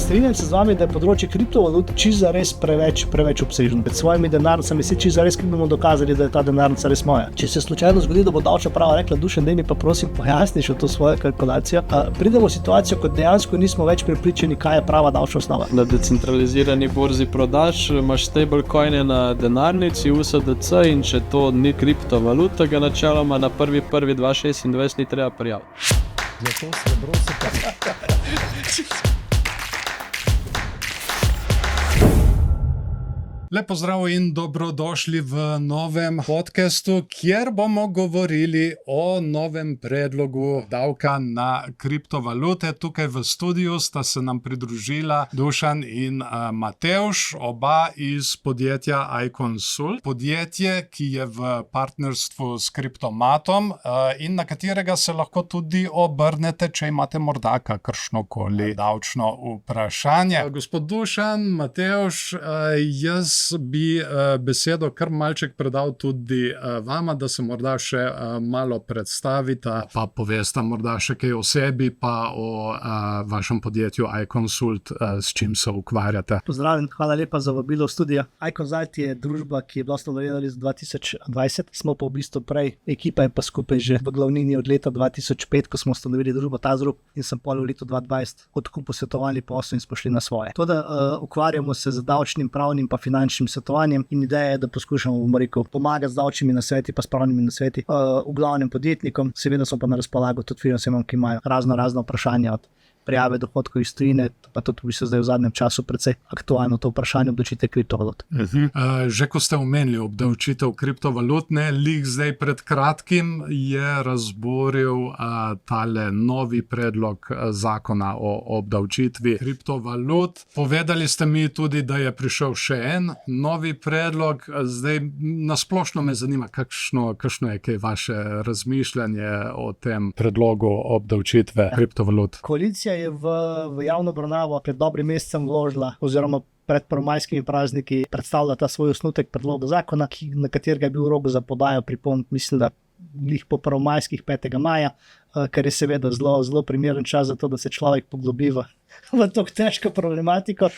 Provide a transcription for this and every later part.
Strinjam se z vami, da je področje kriptovalut čisto res preveč obsežno. Pred svojimi denarnicami si čisto res bomo dokazali, da je ta denarnica res moja. Če se slučajno zgodi, da bo davčna uprava rekla: Dušan, daj mi pa prosim pojasniš to svojo kalkulacijo, pridemo v situacijo, ko dejansko nismo več prepričani, kaj je prava davčna osnova. Na decentralizirani borzi prodaš, imaš stablecoine na denarnici, USDC, in če to ni kriptovaluta, ga načeloma na 1.1.2026 ni treba prijaviti. Zato srebro se pa. Lep pozdrav in dobrodošli v novem podcastu, kjer bomo govorili o novem predlogu davka na kriptovalute. Tukaj v studiu sta se nam pridružila Dušan in Matevž, oba iz podjetja iConsult. Podjetje, ki je v partnerstvu s Kriptomatom in na katerega se lahko tudi obrnete, če imate morda kakršnokoli davčno vprašanje. Gospod Dušan, Matevž, jaz bi besedo kar malček predal tudi vama, da se morda še malo predstavita, pa povesta morda še kaj o sebi, pa o vašem podjetju iConsult, s čim se ukvarjate. Pozdravljen, hvala lepa za vabilo v studio. iConsult je družba, ki je bila ustanovljena leta 2020, smo pa v bistvu prej, ekipa je pa skupaj že v glavnini od leta 2005, ko smo ustanovili družbo Tazrup, in sem pol v letu 2020 odkupil svetovalni posel in smo šli na svoje. To, da ukvarjamo se z davčnim, pravnim pa finančnim svetovanjem, in ideja je, da poskušamo, pomagati z davčnimi nasveti pa s pravnimi nasveti v glavnem podjetnikom. Seveda so pa na razpolago tudi firmam, ki imajo razno vprašanja, od prijave dohodkov iz tujine, pa tudi zdaj v zadnjem času precej aktualno to vprašanje obdavčitve kriptovalut. Že ko ste omenili obdavčitev kriptovalut, lik zdaj pred kratkim je razboril tale novi predlog zakona o obdavčitvi kriptovalut. Povedali ste mi tudi, da je prišel še en novi predlog. Zdaj nasplošno me zanima, kakšno je kaj vaše razmišljanje o tem predlogu obdavčitve kriptovalut. Koalicija je v javno obravnavo pred dobrim mesecem vložila, oziroma pred prvomajskimi prazniki predstavlja ta svoj osnutek predloga zakona, na katerega je bil rok za podajo pripomb, mislim, da glih po prvomajskih 5. maja, kar je seveda zelo primeren čas za to, da se človek poglobi v to težko problematiko.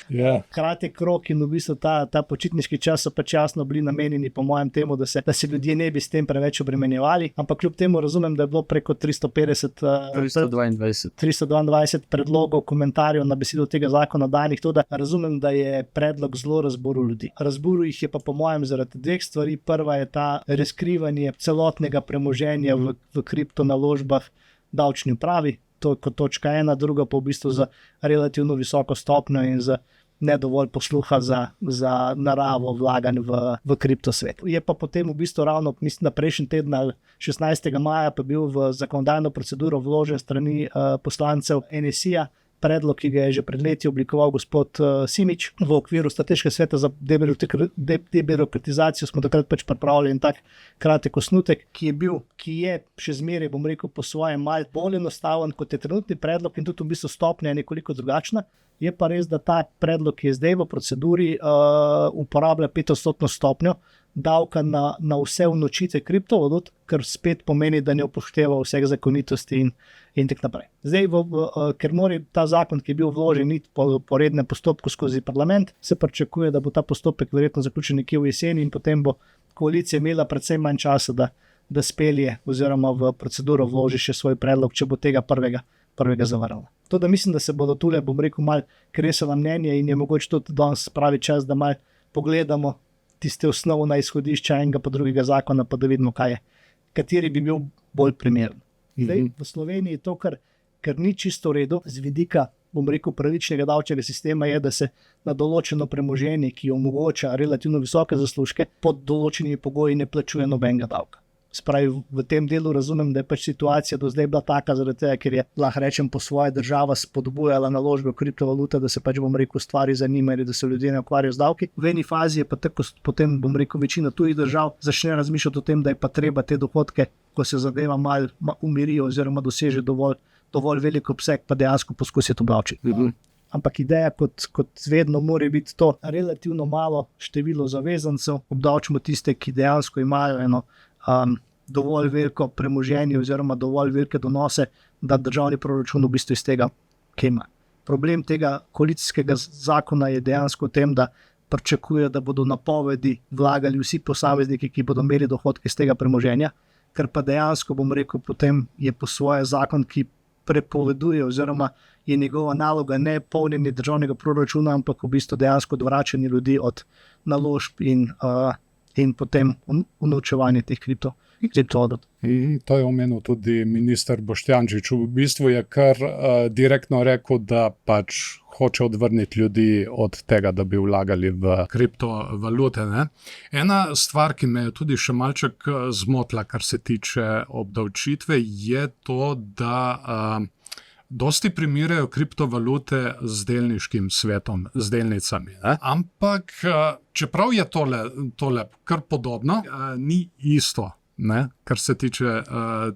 Kratek rok in v bistvu ta počitniški čas so pač jasno bili namenjeni, po mojem, temu, da se ljudje ne bi s tem preveč obremenjevali, ampak kljub temu razumem, da je bilo preko 322 predlogov, komentarjev na besedo tega zakona danih, to da razumem, da je predlog zelo razburil ljudi. Razburil jih je pa po mojem zaradi dveh stvari. Prva je ta razkrivanje celotnega premoženja v kriptonaložbah davčni upravi, to je kot točka 1, druga pa v bistvu za relativno visoko stopnjo in za ne dovolj posluha za naravo vlaganj v kriptosvet. Je pa potem v bistvu ravno, mislim, da prejšnji teden 16. maja pa bil v zakonodajno proceduro vložen strani poslancev NSI-ja predlog, ki ga je že pred leti oblikoval gospod Simič v okviru Strateškega sveta za debirokratizacijo. Smo takrat pač pripravili en tak kratek osnutek, ki je še zmeraj, bom rekel, po svojem mal bolj enostaven kot je trenutni predlog, in tudi v bistvu stopnja je nekoliko drugačna. Je pa res, da ta predlog, ki je zdaj v proceduri, uporablja 5% stopnjo davka na vse unovčitve kriptovalut, kar spet pomeni, da ne upošteva vseh zakonitosti in tak naprej. Zdaj, ker mora ta zakon, ki je bil vložen, iti po rednem postopku skozi parlament, se pričakuje, da bo ta postopek verjetno zaključen nekje v jeseni, in potem bo koalicija imela predvsem manj časa, da spelje oziroma v proceduro vloži še svoj predlog, če bo tega prvega zavarala. To, da mislim, da se bodo tule, bom rekel, malo kresala mnenje, in je mogoče tudi danes pravi čas, da malo pogledamo tiste osnovna izhodišča enega pa drugega zakona, pa da vidimo, kateri bi bil bolj primeren. Zdaj, v Sloveniji to, kar ni čisto v redu z vidika, bom rekel, pravičnega davčnega sistema, je, da se na določeno premoženje, ki omogoča relativno visoke zaslužke, pod določenimi pogoji ne plačuje nobenega davka. Spravi, v tem delu razumem, da je pač situacija do zdaj bila taka, zaradi tega, ker je, lahko rečem, po svoje država spodbujala naložbe v kriptovalute, da se pač, bom rekel, stvari zanimajo, da se ljudje ne ukvarjajo z davki. V eni fazi je pa tako, potem, bom rekel, večina tujih držav začne razmišljati o tem, da je pa treba te dohodke, ko se zadeva malo umirijo oziroma doseže dovolj velik obseg, pa dejansko poskusiti obdavčiti. Ampak ideja kot vedno mora biti to relativno malo število zavezancev, obdavčimo tiste, ki dejansko imajo eno dovolj veliko premoženje oziroma dovolj velike donose, da državni proračun v bistvu iz tega kaj ima. Problem tega koalicijskega zakona je dejansko v tem, da pričakuje, da bodo napovedi vlagali vsi posamezniki, ki bodo imeli dohodke iz tega premoženja, ker pa dejansko, bom rekel, potem je po svoje zakon, ki prepoveduje oziroma je njegova naloga ne polnjenje državnega proračuna, ampak v bistvu dejansko odvračanje ljudi od naložb in potem unovčevanje teh kriptovalut. To je omenil tudi minister Boštjančič. V bistvu je kar direktno rekel, da pač hoče odvrniti ljudi od tega, da bi vlagali v kriptovalute. Ne? Ena stvar, ki me je tudi še malček zmotila, kar se tiče obdavčitve, je to, da dosti primerjajo kriptovalute z delniškim svetom, z delnicami. Ne? Ampak čeprav je tole kar podobno, ni isto. Ne, kar se tiče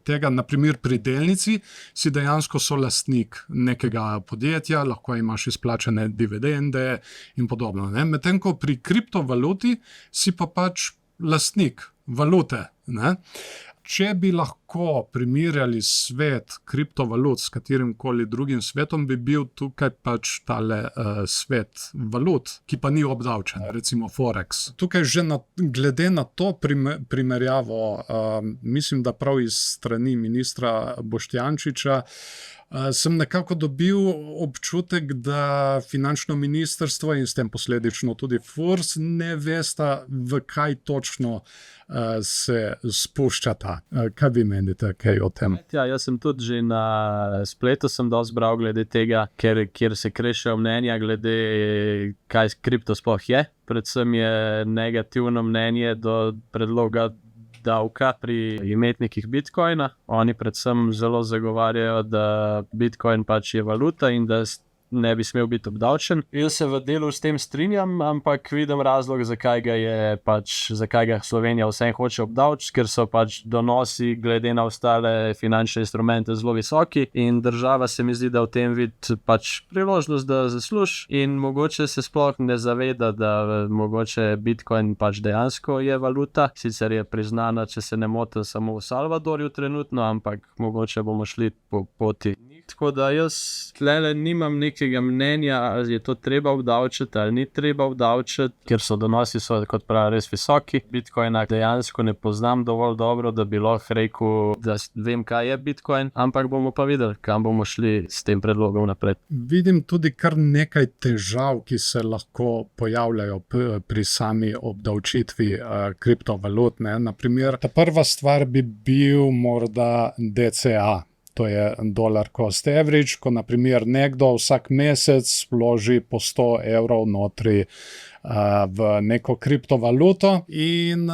tega, naprimer pri delnici si dejansko solastnik nekega podjetja, lahko imaš izplačane dividende in podobno. Medtem ko pri kriptovaluti si pa pač lastnik valute. Ne. Če bi lahko primerjali svet kriptovalut s katerim koli drugim svetom, bi bil tukaj pač tale svet valut, ki pa ni obdavčen, recimo Forex. Tukaj že glede na to primerjavo, mislim, da prav iz strani ministra Boštjančiča, sem nekako dobil občutek, da finančno ministrstvo in s tem posledično tudi FURS ne vesta, v kaj točno se spuščata. Kaj vi menite kaj o tem? Ja, jaz sem tudi že na spletu sem dosti bral glede tega, kjer se krešejo mnenja glede kaj kripto sploh je. Predvsem je negativno mnenje do predloga davka pri imetnikih Bitcoina. Oni predvsem zelo zagovarjajo, da Bitcoin pač je valuta in da ne bi smel biti obdavčen. Jaz se v delu s tem strinjam, ampak vidim razlog, zakaj ga Slovenija vsem hoče obdavčiti, ker so pač donosi glede na ostale finančne instrumente zelo visoki in država se mi zdi, da v tem vidi pač priložnost, da zasluži in mogoče se sploh ne zaveda, da mogoče Bitcoin pač dejansko je valuta. Sicer je priznana, če se ne motim, samo v Salvadorju trenutno, ampak mogoče bomo šli po poti. Tako da jaz tlele nimam nekega mnenja, ali je to treba obdavčiti ali ni treba obdavčiti, ker so donosi kot pravi res visoki. Bitcoina dejansko ne poznam dovolj dobro, da bi lahko rekel, da vem, kaj je Bitcoin, ampak bomo pa videli, kam bomo šli s tem predlogom naprej. Vidim tudi kar nekaj težav, ki se lahko pojavljajo pri sami obdavčitvi kriptovalut. Naprimer, ta prva stvar bi bil morda DCA. To je dollar cost average, ko naprimer nekdo vsak mesec vloži po 100 evrov notri v neko kriptovaluto in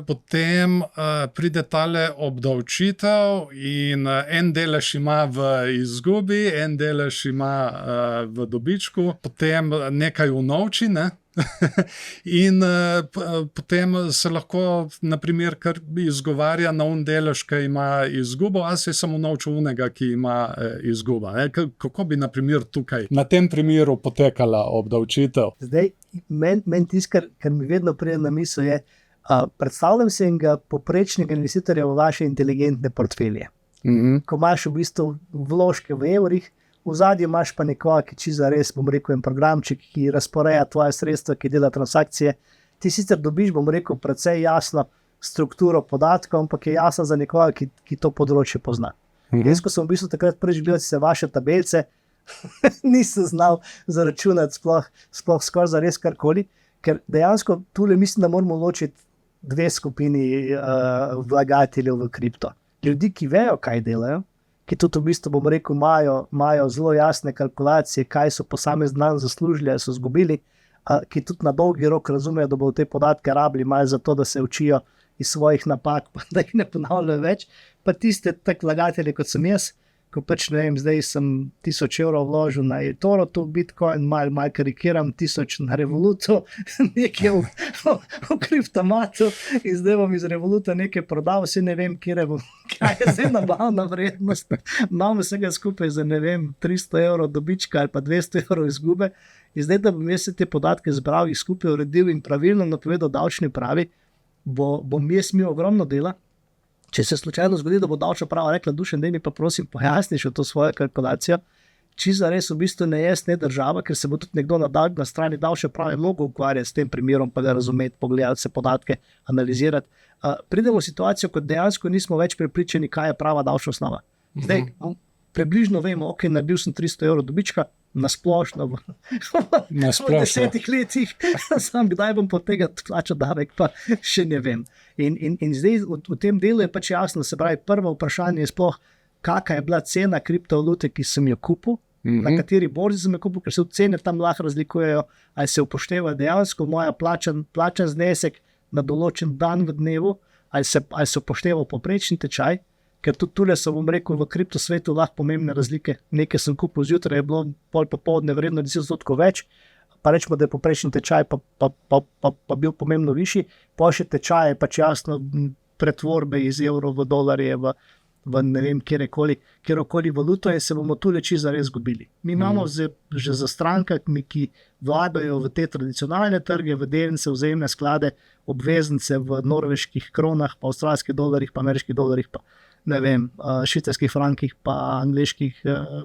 potem pride tale obdavčitev in en delež ima v izgubi, en delež ima v dobičku, potem nekaj unovči, ne? In potem se lahko naprimer kar izgovarja na delež, ki ima izgubo, a se je samo naučil unega, ki ima izguba. Kako bi naprimer tukaj na tem primeru potekala obdavčitev? Zdaj, meni tisto, kar mi vedno pride na misel je, predstavljam se enega poprečnega investitorja v vaše inteligentne portfelje. Ko imaš v bistvu vložke v evrih, v zadnji imaš pa nekoga, ki čiza res, bom rekel, en programček, ki razporeja tvoje sredstva, ki dela transakcije. Ti sicer dobiš, bom rekel, precej jasno strukturo podatkov, ampak je jasno za nekoga, ki to področje pozna. Jaz, ko sem v bistvu takrat prvič gledal se vaše tabelce, nisem znal zaračunati sploh skoraj za res karkoli, ker dejansko tule mislim, da moramo ločiti dve skupini vlagateljev v kripto. Ljudi, ki vejo, kaj delajo, ki tudi v bistvu, bom rekel, imajo zelo jasne kalkulacije, kaj so posamezni dan zaslužili, so izgubili, ki tudi na dolgi rok razumejo, da bodo te podatke rabili malo za to, da se učijo iz svojih napak, pa da jih ne ponavljajo več. Pa tiste tak vlagatelji, kot sem jaz, ko pač ne vem, zdaj sem 1000 evrov vložil na eToro, to Bitcoin, malo karikiram, 1000 na Revolutu, nekaj v kriptomatu in zdaj bom iz Revoluta nekaj prodal, vse ne vem, kaj je zdaj nabavna vrednost. Imam vsega skupaj za, ne vem, 300 evrov dobička ali pa 200 evrov izgube in zdaj, da bom jaz te podatke zbral, jih skupaj uredil in pravilno napovedal davčni upravi, bom jaz imel ogromno dela. Če se slučajno zgodi, da bo davčna uprava rekla, Dušan, daj mi pa prosim pojasniš to svojo kalkulacijo, čisto res v bistvu ne jaz, ne država, ker se bo tudi nekdo na strani davčne uprave mogel ukvarjati s tem primerom, pa ga razumeti, pogledati se podatke, analizirati. Pridemo v situacijo, ko dejansko nismo več prepričani, kaj je prava davčna osnova. Zdaj, približno vemo, ok, naredil sem 300 evrov dobička, nasplošno v 10 letih, sam kdaj bom po tega plačal davek, pa še ne vem. In zdaj v tem delu je pač jasno, se pravi, prvo vprašanje je sploh, kakšna je bila cena kriptovalute, ki sem jo kupil, na kateri borzi sem jo kupil, ker se cene tam lahko razlikujejo, ali se upošteva dejansko moja plačan znesek na določen dan v dnevu, ali se upošteva poprečni tečaj, ker tudi tule so, bom rekel, v kriptosvetu lahko pomembne razlike. Nekaj sem kupil zjutraj, je bilo pol popoldne vredno 10% več, pa rečemo, da je poprečni tečaj pa bil pomembno višji, pa še tečaj je pač jasno pretvorbe iz evrov v dolarje, v ne vem, kjerokoli valuto, in se bomo tu leči zares zgubili. Mi imamo že za strankami, ki vladajo v te tradicionalne trge, v delnice, vzajemne sklade, obveznice v norveških kronah, pa avstralskih dolarjih, pa ameriških dolarjih, pa ne vem, švicarskih frankih, pa angleških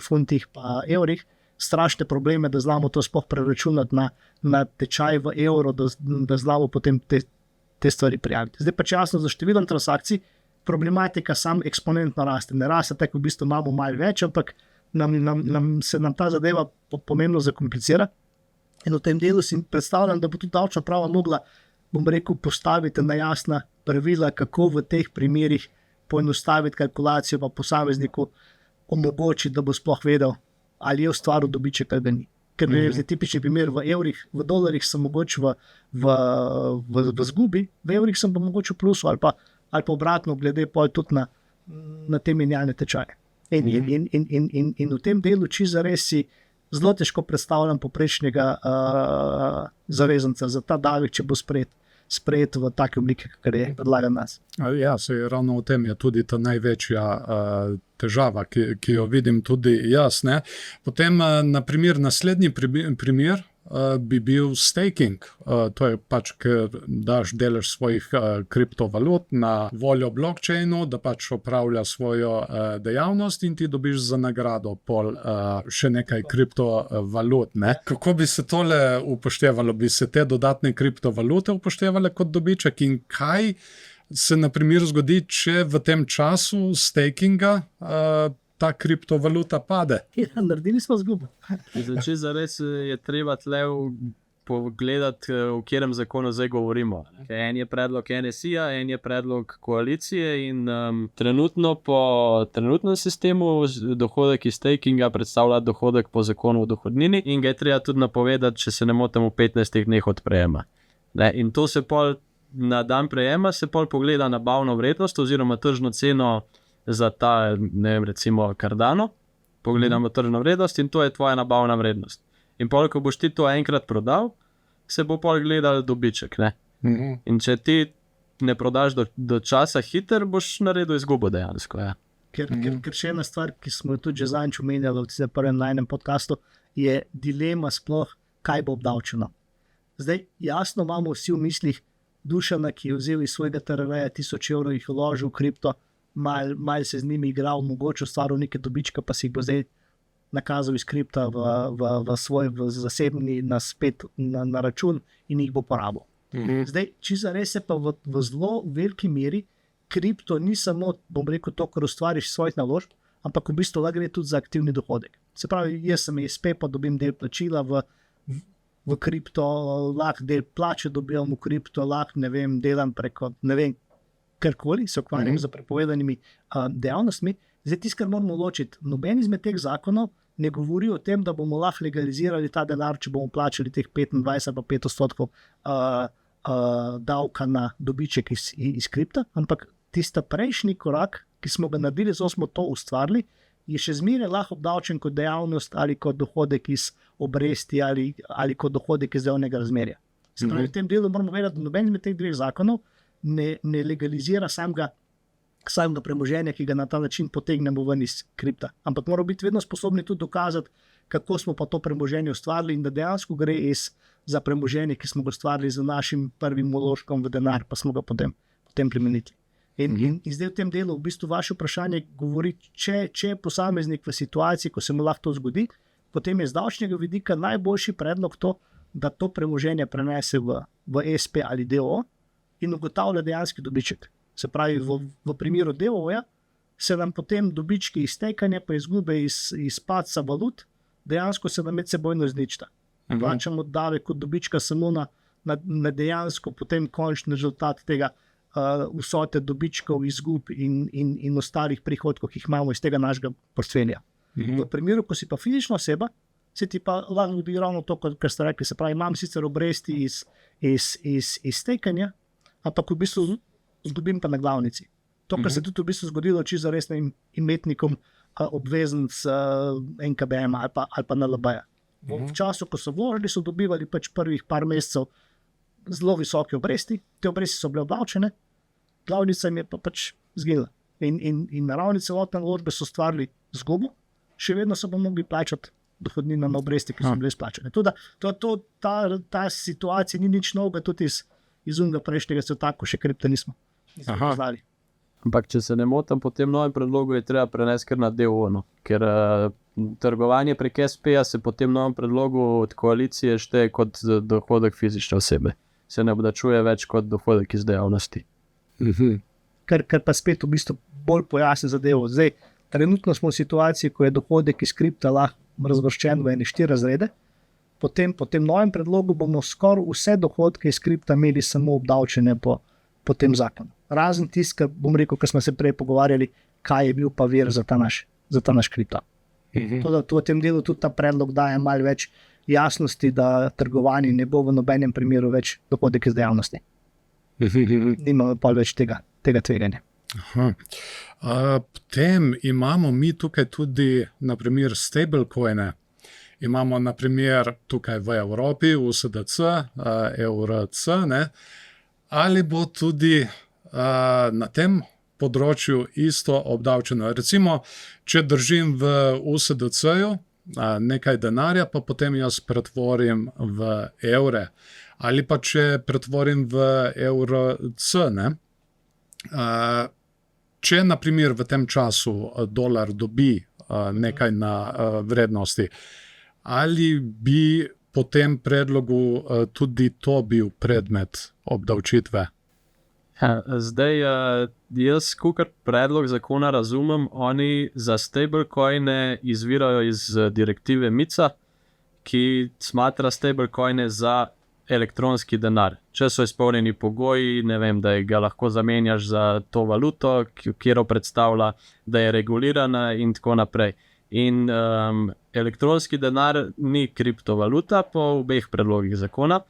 funtih, pa evrih, strašne probleme, da znamo to sploh preračunati na tečaj v evro, da znamo potem te stvari prijaviti. Zdaj pač jasno, za številom transakcij problematika sam eksponentno raste. Ne raste tako, v bistvu imamo malo več, ampak se nam ta zadeva pomembno zakomplicira. In v tem delu si predstavljam, da bo tudi davčna uprava mogla, bom rekel, postaviti na jasna pravila, kako v teh primerih poenostaviti kalkulacijo, pa posamezniku omogočiti, da bo sploh vedel, ali je ustvaril dobiček, ali ga ni. Ker je tipični primer v evrih, v dolarjih sem mogoče v zgubi, v evrih sem pa mogoče v plusu, ali pa obratno, glede pol tudi na te menjalne tečaje. In v tem delu čisto res si zelo težko predstavljam poprečnega zavezanca za ta davek, če bo sprejet v take oblike, kar je predlagan nas. Ja, ravno v tem je tudi ta največja težava, ki jo vidim tudi jaz. Ne? Potem, na primer, naslednji primer bi bil staking. To je pač, ker daš delež svojih kriptovalut na voljo blockchainu, da pač opravlja svojo dejavnost in ti dobiš za nagrado pol še nekaj kriptovalut. Ne? Kako bi se tole upoštevalo? Bi se te dodatne kriptovalute upoštevale kot dobiček in kaj se na primer zgodi, če v tem času stakinga ta kriptovaluta pade? Ja, naredili smo zgubo. Če zares je treba tle pogledati, v katerem zakonu zdaj govorimo. En je predlog NSI-ja, en je predlog koalicije in trenutno po trenutnem sistemu dohodek iz stakinga predstavlja dohodek po zakonu o dohodnini in ga je treba tudi napovedati, če se ne motim, v 15 dneh od prejema. In to se pol na dan prejema se pol pogleda nabavno vrednost oziroma tržno ceno za ta, ne vem, recimo Cardano, pogledamo tržno vrednost in to je tvoja nabavna vrednost. In pol, ko boš ti to enkrat prodal, se bo pol gledal dobiček, ne? In če ti ne prodaš do časa hiter, boš naredil izgubo dejansko, ja. Ker še ena stvar, ki smo jo tudi že zadnjič omenjali v prvem najnem podcastu, je dilema sploh, kaj bo obdavčeno. Zdaj, jasno imamo vsi v mislih Dušana, ki je vzel iz svojega TRV-ja 1000 evrov, jih vložil v kripto, mal se z njimi igral, mogoče ustvaril neke dobičke, pa si jih bo zdaj nakazal iz kripta v svoj zasebni na račun in jih bo porabil. Zdaj, čisto res je pa v zelo veliki meri kripto ni samo, bom rekel, to, kar ustvariš svojih naložb, ampak v bistvu gre tudi za aktivni dohodek. Se pravi, jaz sem SP, pa dobim del plačila v kripto, lahko del plače dobim v kripto, lahko, ne vem, delam preko, ne vem, karkoli, se ukvarjam z prepovedanimi dejavnostmi. Zdaj, tisto, kar moramo ločiti, noben izmed teh zakonov ne govori o tem, da bomo lahko legalizirali ta denar, če bomo plačali teh 25 ali 5% davka na dobiček iz kripta, ampak tista prejšnji korak, ki smo ga naredili, smo to ustvarili, je še zmeraj lahko obdavčen kot dejavnost ali kot dohodek iz obresti ali kot dohodek iz delovnega razmerja. Se pravi, v tem delu moramo vedeti, da noben izmed teh dveh zakonov ne legalizira samega premoženja, ki ga na ta način potegnemo ven iz kripta. Ampak moramo biti vedno sposobni tudi dokazati, kako smo pa to premoženje ustvarili in da dejansko gre za premoženje, ki smo ga ustvarili z našim prvim vložkom v denar, pa smo ga potem plemeniti. In zdaj v tem delu v bistvu vaše vprašanje govori, če je posameznik v situaciji, ko se mu lahko to zgodi, potem je z davčnega vidika najboljši predlog to, da to premoženje prenese v SP ali DO in ugotavlja dejanski dobiček. Se pravi, v primeru DO-ja se nam potem dobički iz tekanja, pa izgube iz padca valut, dejansko se nam medsebojno izničita. Plačamo davek od dobička samo na dejansko potem končni rezultat tega vsote dobičkov, izgub in ostalih prihodkov, ki jih imamo iz tega našega portfelja. V primeru, ko si pa fizična oseba, se ti pa lahko zgodi ravno to, kar ste rekli. Se pravi, imam sicer obresti iz tekanja, ampak v bistvu izgubim pa na glavnici. To, kar se tudi v bistvu zgodilo čisto resnim imetnikom obveznic NKBM ali pa NLB-ja. V času, ko so vložili, so dobivali pač prvih par mesecev zelo visoke obresti, te obresti so bile obdavčene, glavnica jim je pa pač zginila. In na ravni celotne naložbe so stvarili izgubo, še vedno so pa mogli plačati dohodnino na obresti, ki so bile izplačene. Ta situacija ni nič novega, tudi iz unega prejšnjega sveta, ko še kripto nismo poznali. Ampak, če se ne motim, po tem novem predlogu je treba prenesti kar na DO, ker trgovanje prek SP-ja se po tem novem predlogu od koalicije šteje kot dohodek fizične osebe. Se ne obdavčuje več kot dohodek iz dejavnosti. Kar pa spet v bistvu bolj pojasni zadevo. Zdaj, trenutno smo v situaciji, ko je dohodek iz kripta lahko razvrščen v 4 razrede. Po tem novem predlogu bomo skoraj vse dohodke iz kripta imeli samo obdavčene po tem zakonu. Razen tisto, kar smo se prej pogovarjali, kaj je bil pa vir za ta naš kripto. V tem delu tudi ta predlog daje malo več jasnosti, da trgovanje ne bo v nobenem primeru več dohodek iz dejavnosti. Nimamo pa več tega tveganja. Potem imamo mi tukaj tudi naprimer stablecoine. Imamo naprimer tukaj v Evropi USDC, EURC, ne? Ali bo tudi na tem področju isto obdavčeno. Recimo, če držim v USDC-ju nekaj denarja, pa potem jaz pretvorim v evre. Ali pa če pretvorim v EURC, ne? Če naprimer v tem času dolar dobi nekaj na vrednosti, ali bi po tem predlogu tudi to bil predmet obdavčitve? Zdaj, jaz, kakor predlog zakona razumem, oni za stablecoine izvirajo iz direktive MiCA, ki smatra stablecoine za elektronski denar. Če so izpolnjeni pogoji, ne vem, da ga lahko zamenjaš za to valuto, kjer predstavlja, da je regulirana in tako naprej. In elektronski denar ni kriptovaluta po obeh predlogih zakona.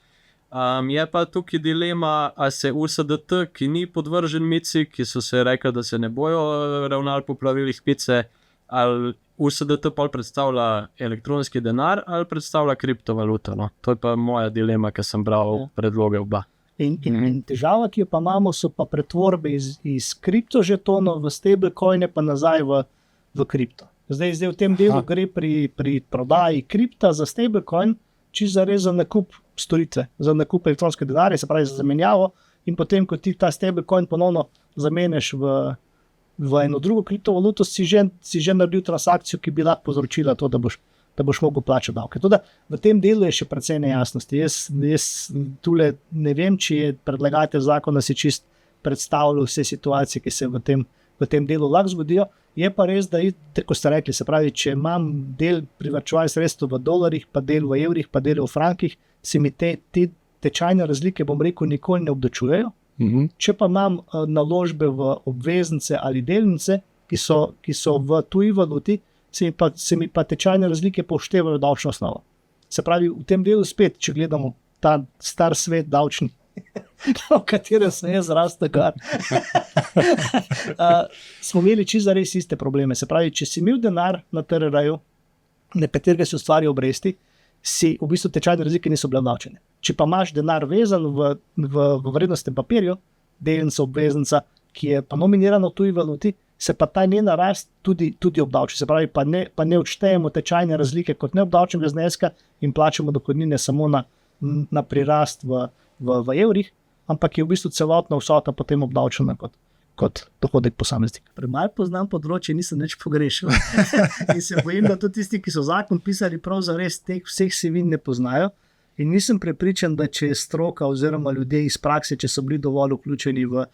Je pa tukaj dilema, a se USDT, ki ni podvržen MiCI, ki so se rekli, da se ne bojo ravnali po pravilih MiCE, ali USDT pa predstavlja elektronski denar ali predstavlja kriptovaluto. No? To je pa moja dilema, ker sem bral predloge oba. In težava, ki jo pa imamo, so pa pretvorbe iz kriptožetonov v stablecoine pa nazaj v kripto. Zdaj v tem delu gre pri prodaji kripta za stablecoin, čisto zares za nakup storitve, za nakup elektronske denarja, se pravi za zamenjavo, in potem, ko ti ta stablecoin ponovno zamenjaš v eno drugo kriptovaluto, si že naredil transakcijo, ki bi lahko povzročila to, da boš mogel plačati davke. Tudi v tem delu je še precej nejasnosti. Jaz tule ne vem, či je predlagatelj zakona si čist predstavljal vse situacije, ki se v tem delu lahko zgodijo. Je pa res, da, kot ste rekli, se pravi, če imam del privarčevanih sredstev v dolarjih, pa del v evrih, pa del v frankih, se mi te tečajne razlike, bom rekel, nikoli ne obdavčujejo. Če pa imam naložbe v obveznice ali delnice, ki so v tuji valuti, se mi pa tečajne razlike povštevajo davčno osnovo. Se pravi, v tem delu spet, če gledamo ta star svet davčni, v katerem sem jaz zrastel, smo imeli čisto res iste probleme. Se pravi, če si imel denar na TRR-ju, na katerega se ustvarjajo obresti, si v bistvu tečajne razlike niso bile obdavčene. Če pa imaš denar vezan v vrednostnem papirju, delnica, obveznica, ki je pa nominirana v tuji valuti, se pa ta njena rast tudi obdavči. Se pravi, pa ne odštejemo tečajne razlike kot neobdavčenega zneska in plačamo dohodnine samo na prirast v evrih, ampak je v bistvu celotna vsota potem obdavčena kot dohodek posameznika. Premalo poznam področje, nisem nič pogrešal. In se bojim, da tudi tisti, ki so zakon pisali, pravzaprav teh vseh vsebin ne poznajo. In nisem prepričan, da če je stroka oziroma ljudje iz prakse, če so bili dovolj vključeni v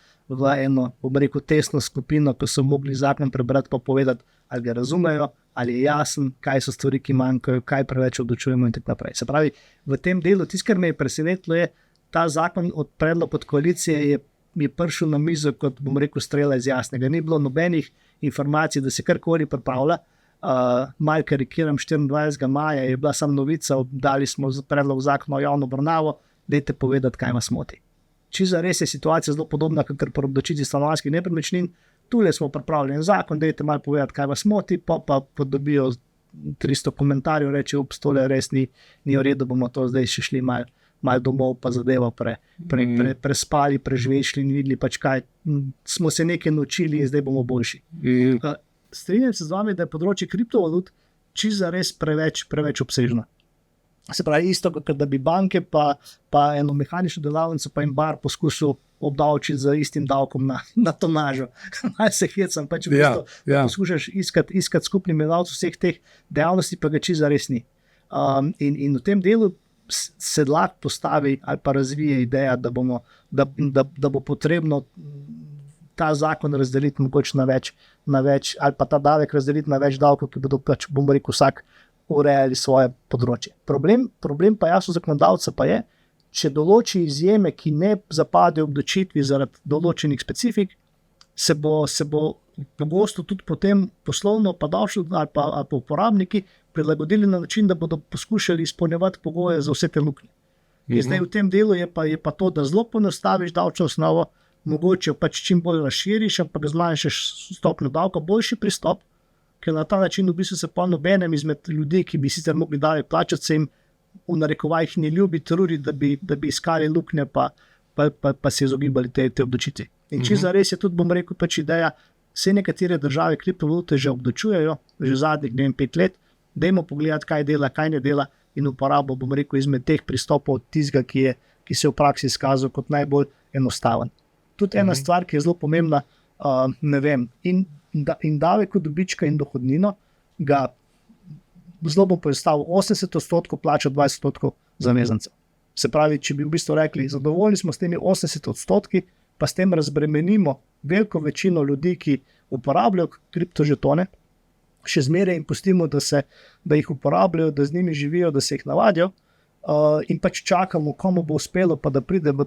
eno, bom rekel, tesno skupino, ko so mogli zakon prebrati pa povedati, ali ga razumejo, ali je jasen, kaj so stvari, ki manjkajo, kaj preveč odločujemo in tako naprej. Se pravi, v tem delu, tisto, kar me je presenetilo, je ta zakon od predlog od koalicije je prišel na mizo, kot bom rekel, strela iz jasnega. Ni bilo nobenih informacij, da se karkoli pripravlja. Malo karikiram, 24. maja je bila samo novica, dali smo predlog zakona o javno obravnavo, dajte povedati, kaj vas moti. Če zares je situacija zelo podobna, kot pri obdavčitvi stanovanjskih nepremičnin, tule smo pripravljeni zakon, dajte malo povedati, kaj vas moti, pa dobijo 300 komentarjev, reče, tole res ni v redu, bomo to zdaj še šli malo domov, pa zadevo prespali, prežvečili in videli, pač kaj, smo se nekaj naučili in zdaj bomo boljši. Strinjam se z vami, da je področje kriptovalut čisto res preveč obsežno. Se pravi, isto, kot da bi banke pa eno mehanično delavnico pa bar poskusil obdavčiti z istim davkom na tonažo. Malo se hecam, pač v bistvu poskušaš iskati skupni imenovalec vseh teh dejavnosti, pa ga čisto res ni. In v tem delu se lahko postavi ali pa razvije ideja, da bo potrebno ta zakon razdeliti mogoče na več, ali pa ta davek razdeliti na več davkov, ki bodo pač, bom rekel, vsak urejali svoje področje. Problem pa jasno zakonodavca pa je, če določi izjeme, ki ne zapadejo v obdavčitvi zaradi določenih specifik, se bo pogosto tudi potem poslovno pa davčno ali pa uporabniki prilagodili na način, da bodo poskušali izpolnjevati pogoje za vse te luknje. In zdaj v tem delu je pa to, da zelo poenostaviš davčno osnovo, mogoče pač čim bolj razširiš, ampak zmanjšaš stopnjo davka, boljši pristop, ker na ta način v bistvu se pa nobenem izmed ljudi, ki bi sicer mogli davek plačati, se jim v narekovajih ne ljubi truditi, da bi iskali luknje pa se izogibali te obdavčitvi. In če zares je tudi, bom rekel, pač ideja, vse nekatere države kriptovalute že obdavčujejo, že zadnjih 5 let, dajmo pogledati, kaj dela, kaj ne dela in uporabo, bom rekel, izmed teh pristopov tistega, ki se v praksi izkazal kot najbolj enostaven. Tudi ena stvar, ki je zelo pomembna, ne vem, in davek od dobička in dohodnino ga zelo bom poenostavil, 80% plača 20% zavezancev. Se pravi, če bi v bistvu rekli, zadovoljni smo s temi 80%, pa s tem razbremenimo veliko večino ljudi, ki uporabljajo kriptožetone, še zmeraj jim pustimo, da jih uporabljajo, da z njimi živijo, da se jih navadijo, in pač čakamo, komu bo uspelo, pa da pride v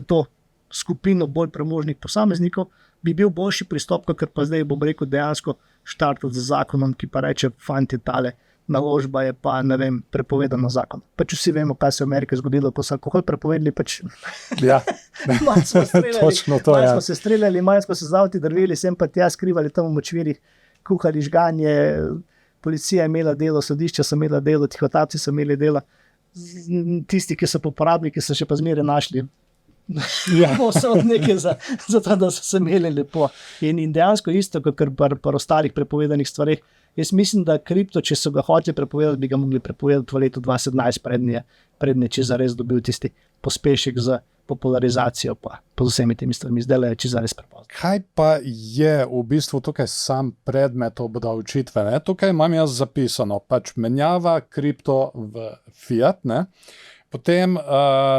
to skupino bolj premožnih posameznikov, bi bil boljši pristop, ker pa zdaj bom rekel dejansko štartati z zakonom, ki pa reče, fanti, tale naložba je pa, ne vem, prepovedana zakon. Pač vsi vemo, kaj se v Ameriki zgodilo, ko so alkohol prepovedali, pač malo smo se streljali, malo smo se z avti drvili, sem pa tja skrivali tam v močvirih, kuhali žganje, policija je imela delo, sodišča so imela delo, tihotapci so imeli delo, tisti, ki so uporabniki, so še pa zmeraj našli posod nekaj za to, da so se imeli lepo. In dejansko isto, kot pri ostalih prepovedanih stvareh, jaz mislim, da kripto, če so ga hoteli prepovedati, bi ga mogli prepovedati v letu 2017, prednje, če zares dobil tisti pospešek za popularizacijo pa z vsemi temi stvarmi, zdaj le, če zares prepozno. Kaj pa je v bistvu tukaj sam predmet obdavčitve? Tukaj imam jaz zapisano, pač menjava kripto v fiat, ne? Potem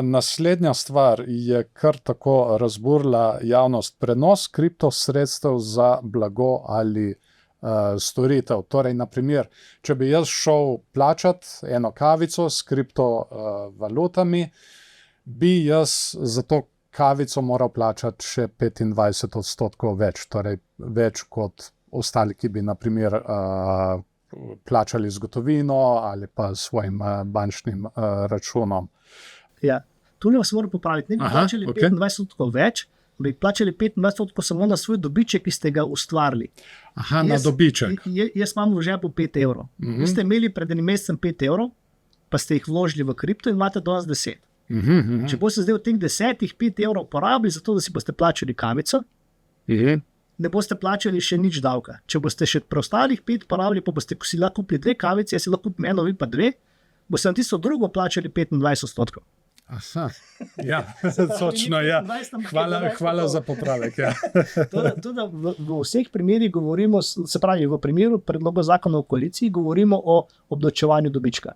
naslednja stvar je kar tako razburila javnost, prenos kriptosredstev za blago ali storitev. Torej, naprimer, če bi jaz šel plačati eno kavico s kriptovalutami, bi jaz za to kavico moral plačati še 25% več, torej več kot ostali, ki bi naprimer plačali z gotovino ali pa svojim bančnim računom. Ja, tu ne vas moram popraviti. Ne bi plačali 25% več, bi plačali 25% samo na svoj dobiček, ki ste ga ustvarili. Aha, na dobiček. Jaz imam v žepu 5 evrov. Vi ste imeli pred enim mesecem 5 evrov, pa ste jih vložili v kripto in imate danes 10. Če boste zdaj v teh 10 5 evrov porabili za to, da si boste plačali kavico, ne boste plačali še nič davka. Če boste še preostalih 5 porabili, pa boste, ko si lahko kupili 2 kavice, jaz si lahko kupim eno, vi pa 2, boste na tisto drugo plačali 25%. Aha, ja, točno, ja. Hvala za popravek. Ja. V vseh primerih govorimo, se pravi, v primeru predloga zakona o koaliciji govorimo o obdavčevanju dobička.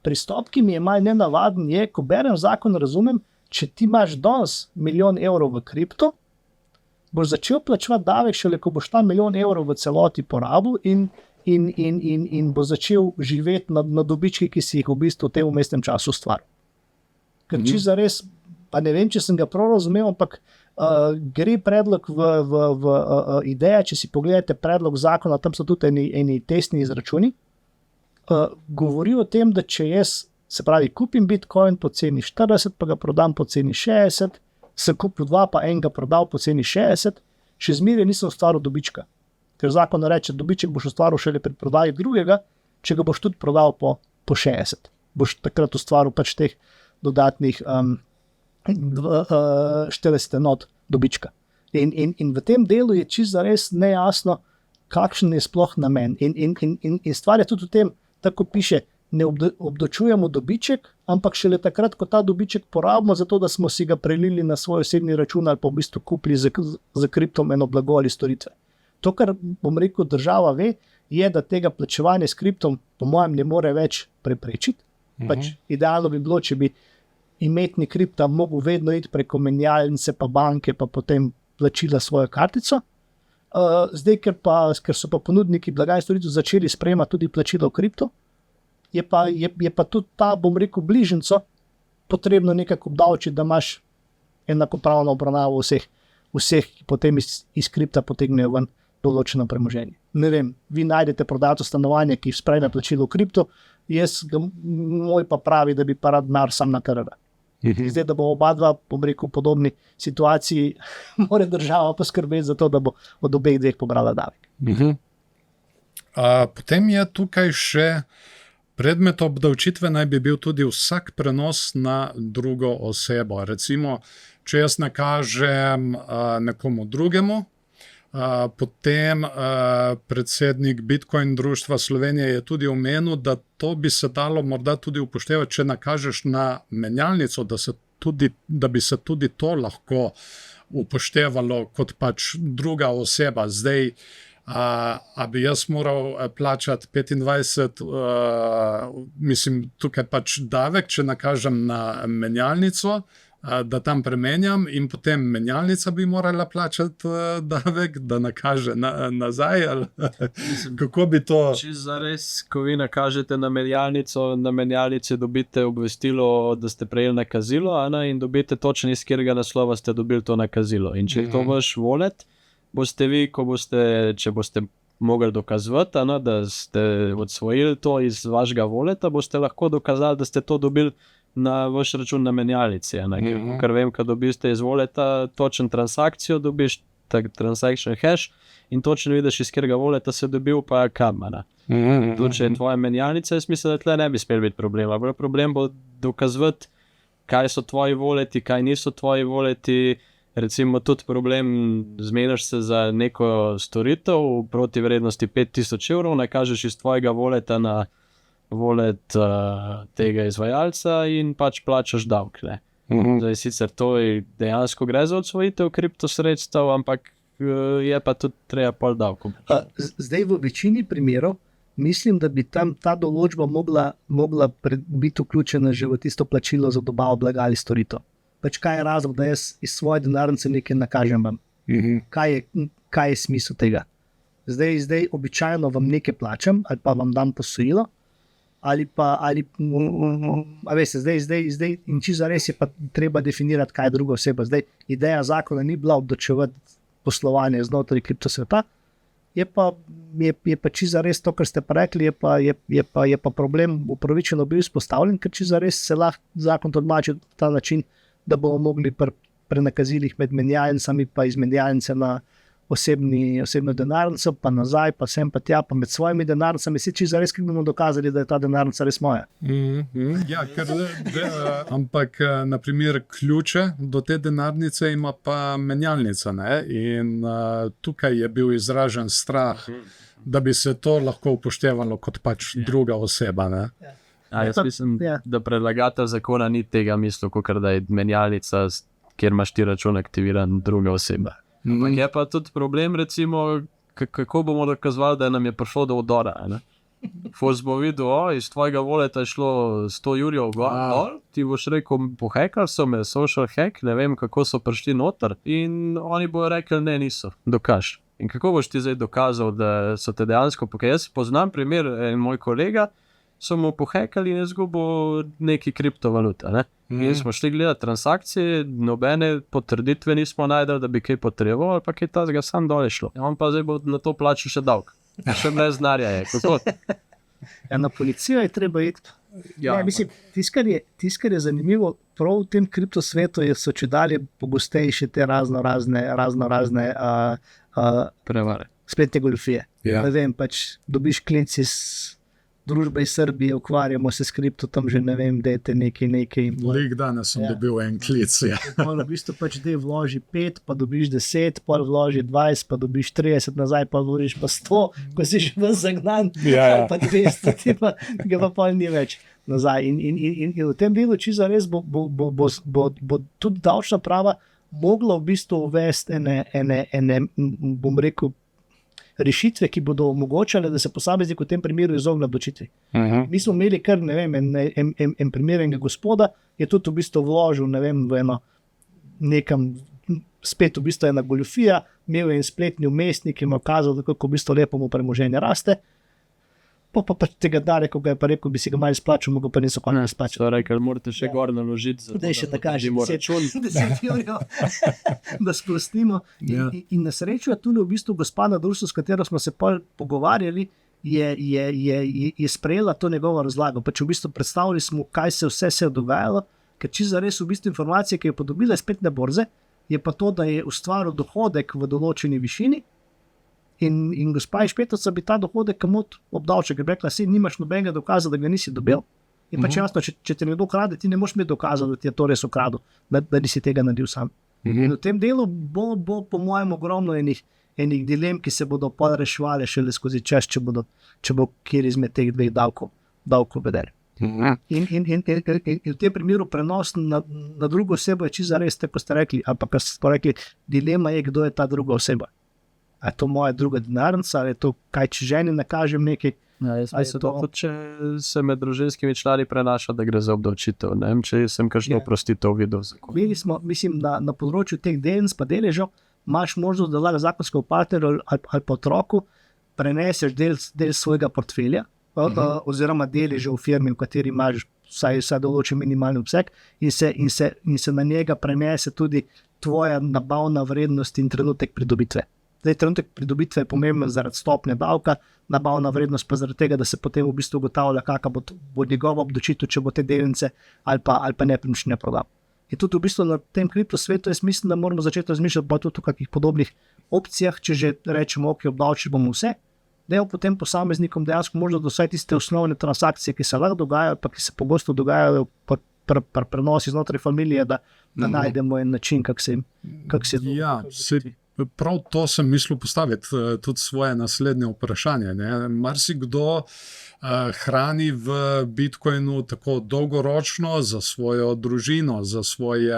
Pristop, ki mi je malo nenavaden, je, ko berem zakon, razumem, če ti imaš danes milijon evrov v kripto, boš začel plačevati davek šele, ko boš ta milijon evrov v celoti porabil in bo začel živeti na dobički, ki si jih v bistvu v tem vmesnem času ustvaril. Ker če zares, pa ne vem, če sem ga prav razumel, ampak gre predlog v ideja, če si pogledate predlog zakona, tam so tudi eni testni izračuni, govori o tem, da če jaz, se pravi, kupim Bitcoin po ceni 40, pa ga prodam po ceni 60, sem kupil 2, pa enega prodal po ceni 60, še zmeraj nisem ustvaril dobička. Ker zakon reče, dobiček boš ustvaril šele pri prodaji drugega, če ga boš tudi prodal po 60. Boš takrat ustvaril pač teh dodatnih 40 enot dobička. In v tem delu je čisto res nejasno, kakšen je sploh namen. In stvar je tudi v tem, tako piše, ne obdavčujemo dobiček, ampak šele takrat, ko ta dobiček porabimo, zato da smo si ga prelili na svoj osebni račun ali pa v bistvu kupili za kriptom eno blago ali storitve. To, kar bom rekel, država ve, je, da tega plačevanja s kriptom po mojem ne more več preprečiti. Pač idealno bi bilo, če bi imetnik kripta mogel vedno iti preko menjalnice, pa banke, pa potem plačila svojo kartico. Zdaj, ker so pa ponudniki blaga in storitev začeli sprejemati tudi plačilo v kripto, je pa tudi ta, bom rekel, bližnjico potrebno nekako obdavčiti, da imaš enakopravno obravnavo vseh, ki potem iz kripta potegnejo ven določeno premoženje. Ne vem, vi najdete prodajalca stanovanja, ki sprejme plačilo v kripto, moj pa pravi, da bi pa rad denar sam na trg. Zdaj, da bo oba dva, bom rekel, v podobni situaciji, mora država poskrbeti za to, da bo od obeh dveh pobrala davek. Potem je tukaj še predmet obdavčitve, naj bi bil tudi vsak prenos na drugo osebo. Recimo, če jaz nakažem nekomu drugemu, potem predsednik Bitcoin društva Slovenije je tudi omenil, da to bi se dalo morda tudi upoštevati, če nakažeš na menjalnico, da bi se tudi to lahko upoštevalo kot pač druga oseba. Zdaj, a bi jaz moral plačati 25, mislim, tukaj pač davek, če nakažem na menjalnico, da tam premenjam in potem menjalnica bi morala plačati davek, da nakaže nazaj, ali kako bi to... Čisto zares, ko vi nakažete na menjalnici dobite obvestilo, da ste prejeli nakazilo, in dobite točno iz katerega naslova ste dobili to nakazilo. In če je to vaš wallet, boste vi, če boste mogli dokazati, da ste odsvojili to iz vašega walleta, boste lahko dokazali, da ste to dobili na vaš račun na menjalnici. Ker vem, ko dobiste iz walleta točen transakcijo, dobiš tak transaction hash in točno vidiš, iz katerega walleta se dobil, pa kam. Če je tvoja menjalnica, jaz mislim, da tle ne bi smel biti problema. Problem bo dokazati, kaj so tvoji walleti, kaj niso tvoji walleti. Recimo tudi problem, zmeniš se za neko storitev proti vrednosti 5000 evrov, nakažeš iz tvojega walleta na wallet tega izvajalca in pač plačaš davek. Zdaj sicer to dejansko gre za odsvojitev kriptosredstev, ampak je pa tudi treba pol davkov. Zdaj v večini primerov mislim, da bi tam ta določba mogla biti vključena že v tisto plačilo za dobavo blaga ali storitev. Pač kaj je razlog, da jaz iz svoje denarnice nekaj nakažem vam? Kaj je smisel tega? Zdaj običajno vam nekaj plačam ali pa vam dam posojilo, veste, zdaj in čisto res je pa treba definirati, kaj je druga oseba. Zdaj, ideja zakona ni bila obdavčevati poslovanje znotraj kriptosveta, je pa čisto res to, kar ste pa rekli, je pa problem upravičeno bil izpostavljen, ker čisto res se lahko zakon tolmači na ta način, da bomo mogli pri nakazilih med menjalnicami pa iz menjalnice na osebno denarnico, pa nazaj, pa sem pa tja, pa med svojimi denarnicami, si čisto res, ki bomo dokazali, da je ta denarnica res moja. Ja, ampak naprimer ključe do te denarnice ima pa menjalnica, ne? In tukaj je bil izražen strah, da bi se to lahko upoštevalo kot pač druga oseba, ne? Jaz mislim, Ja. da predlagatelj zakona ni tega mislil, kot da je menjalnica, kjer imaš ti račun aktiviran druga oseba. Ampak je pa tudi problem, recimo, kako bomo dokazovali, da nam je prišlo do vdora. Fos bo videl, iz tvojega voleta je šlo 100 jurjev gor, ti boš rekel, pohekali so me, social hack, ne vem, kako so prišli noter. In oni bojo rekli, ne, niso, dokaž. In kako boš ti zdaj dokazal, da so te dejansko pokazali? Jaz poznam primer, en moj kolega, so mu pohekali in je izgubil neki kriptovalute. Ne? In smo šli gledati transakcije, nobene potrditve nismo najdeli, da bi kaj potreboval, ali pa kaj tazga sam dole šlo. On pa zdaj bo na to plačal še davek. Še brez denarja je. Kako? Ja, na policijo je treba iti. Ja, mislim, tisto, kar je zanimivo, prav v tem kriptosvetu so čedalje pogostejše te razno razne Prevare. spletne goljufije. Ja. Ne vem, pač dobiš klic iz družbe iz Srbije, ukvarjamo se s kripto, tam že ne vem, dajte nekaj. Lik danes sem dobil en klic. Ja. V bistvu pač dej vloži 5, pa dobiš 10, pa vloži 20, pa dobiš 30, nazaj pa vložiš pa 100, ko si že ven zagnan, Ja. pa 200, ga pa pol ni več nazaj. In v tem delu čisto res bo tudi davčna prava mogla v bistvu uvesti ene, bom rekel, rešitve, ki bodo omogočale, da se posameznik v tem primeru izogne odločitvi. Mi smo imeli kar, ne vem, en primer enega gospoda, je tudi v bistvu vložil, ne vem, v eno nekam, spet v bistvu ena goljufija, imel je en spletni vmesnik, ki mu je kazal, kako v bistvu lepo mu premoženje raste, pa tega dare, ko ga je pa rekel, bi si ga malo izplačal, mu ga pa niso konec izplačali. To rekel, morate še gor naložiti. Daj še da kažem, 10 jurjev, da sprostimo. In na srečo je tudi v bistvu gospa na društvu, s katero smo se pogovarjali, je sprejela to njegovo razlago. Pač v bistvu predstavili smo, kaj se vse je dogajalo, ker čisto res v bistvu informacije, ki je podobila iz spletne borze, je pa to, da je ustvaril dohodek v določeni višini. In gospa inšpektorica bi ta dohodek kamot obdavčila, ker bi rekla, saj nimaš nobenega dokaza, da ga nisi dobil. In pač jasno, če te nekdo krade, ti ne moreš imeti dokaza, da ti je to res ukradel, da nisi tega naredil sam. In v tem delu bo po mojem ogromno enih dilem, ki se bodo pa reševali šele skozi čas, če bo kjer izmed teh dveh davkov vedeli. In v tem primeru prenos na drugo osebo je čisto res, tako ste rekli, ali pa kar ste rekli, dilema je, kdo je ta druga oseba. A je to moja druga denarnica, ali je to, kaj če ženi nakažem nekaj. Ali se to, če se med družinskimi člani prenaša, da gre za obdavčitev, ne vem, če sem kakšno oprostitev videl. Imeli smo, mislim, na področju teh delnic pa deležev, imaš možnost, da lahko zakonskemu partnerju ali pa otroku preneseš del svojega portfelja, oziroma deleže v firmi, v kateri imaš vsaj določen minimalni obseg, in se na njega prenese tudi tvoja nabavna vrednost in trenutek pridobitve. Zdaj, trenutek pridobitve je pomemben zaradi stopnje davka, nabavna vrednost pa zaradi tega, da se potem v bistvu ugotavlja, kakšna bo njegova obdavčitev, če bo te delnice ali pa nepremičnine prodal. In tudi v bistvu na tem kriptosvetu jaz mislim, da moramo začeti razmišljati pa tudi o kakih podobnih opcijah, če že rečemo, ok, obdavčili bomo vse, da je potem posameznikom dejansko možno, da vsaj tiste osnovne transakcije, ki se lahko dogajajo, pa ki se pogosto dogajajo prenosi znotraj familije, da najdemo en način, kako se Ja, prav to sem mislil postaviti, tudi svoje naslednje vprašanje. Marsikdo hrani v Bitcoinu tako dolgoročno za svojo družino, za svoje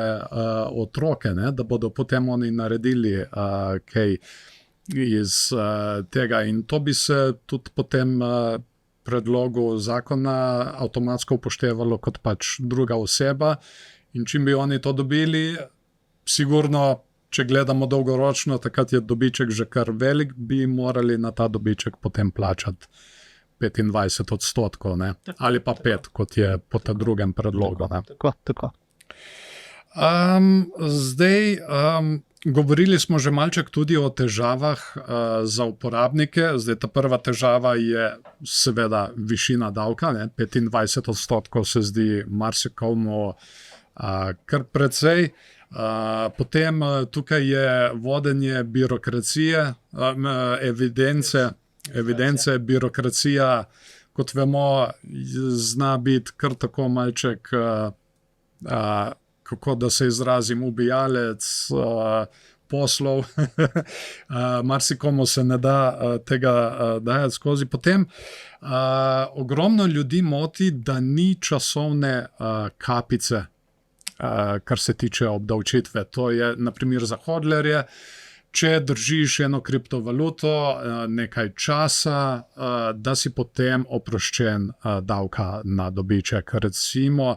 otroke, da bodo potem oni naredili kaj iz tega. In to bi se tudi potem predlogu zakona avtomatsko upoštevalo kot pač druga oseba. In čim bi oni to dobili, sigurno, če gledamo dolgoročno, takrat je dobiček že kar velik, bi morali na ta dobiček potem plačati 25%, ne? Ali pa 5%, kot je po tem drugem predlogu. Tako. Zdaj, govorili smo že malček tudi o težavah za uporabnike. Zdaj, ta prva težava je seveda višina davka, 25% se zdi marsikomu kar precej. Potem tukaj je vodenje birokracije, evidence, birokracija, kot vemo, zna biti kar tako malček, kako da se izrazim, ubijalec poslov, marsikomu se ne da tega dajati skozi. Potem ogromno ljudi moti, da ni časovne kapice, kar se tiče obdavčitve. To je, na primer, za hodlerje. Če držiš eno kriptovaluto nekaj časa, da si potem oproščen davka na dobiček. Recimo,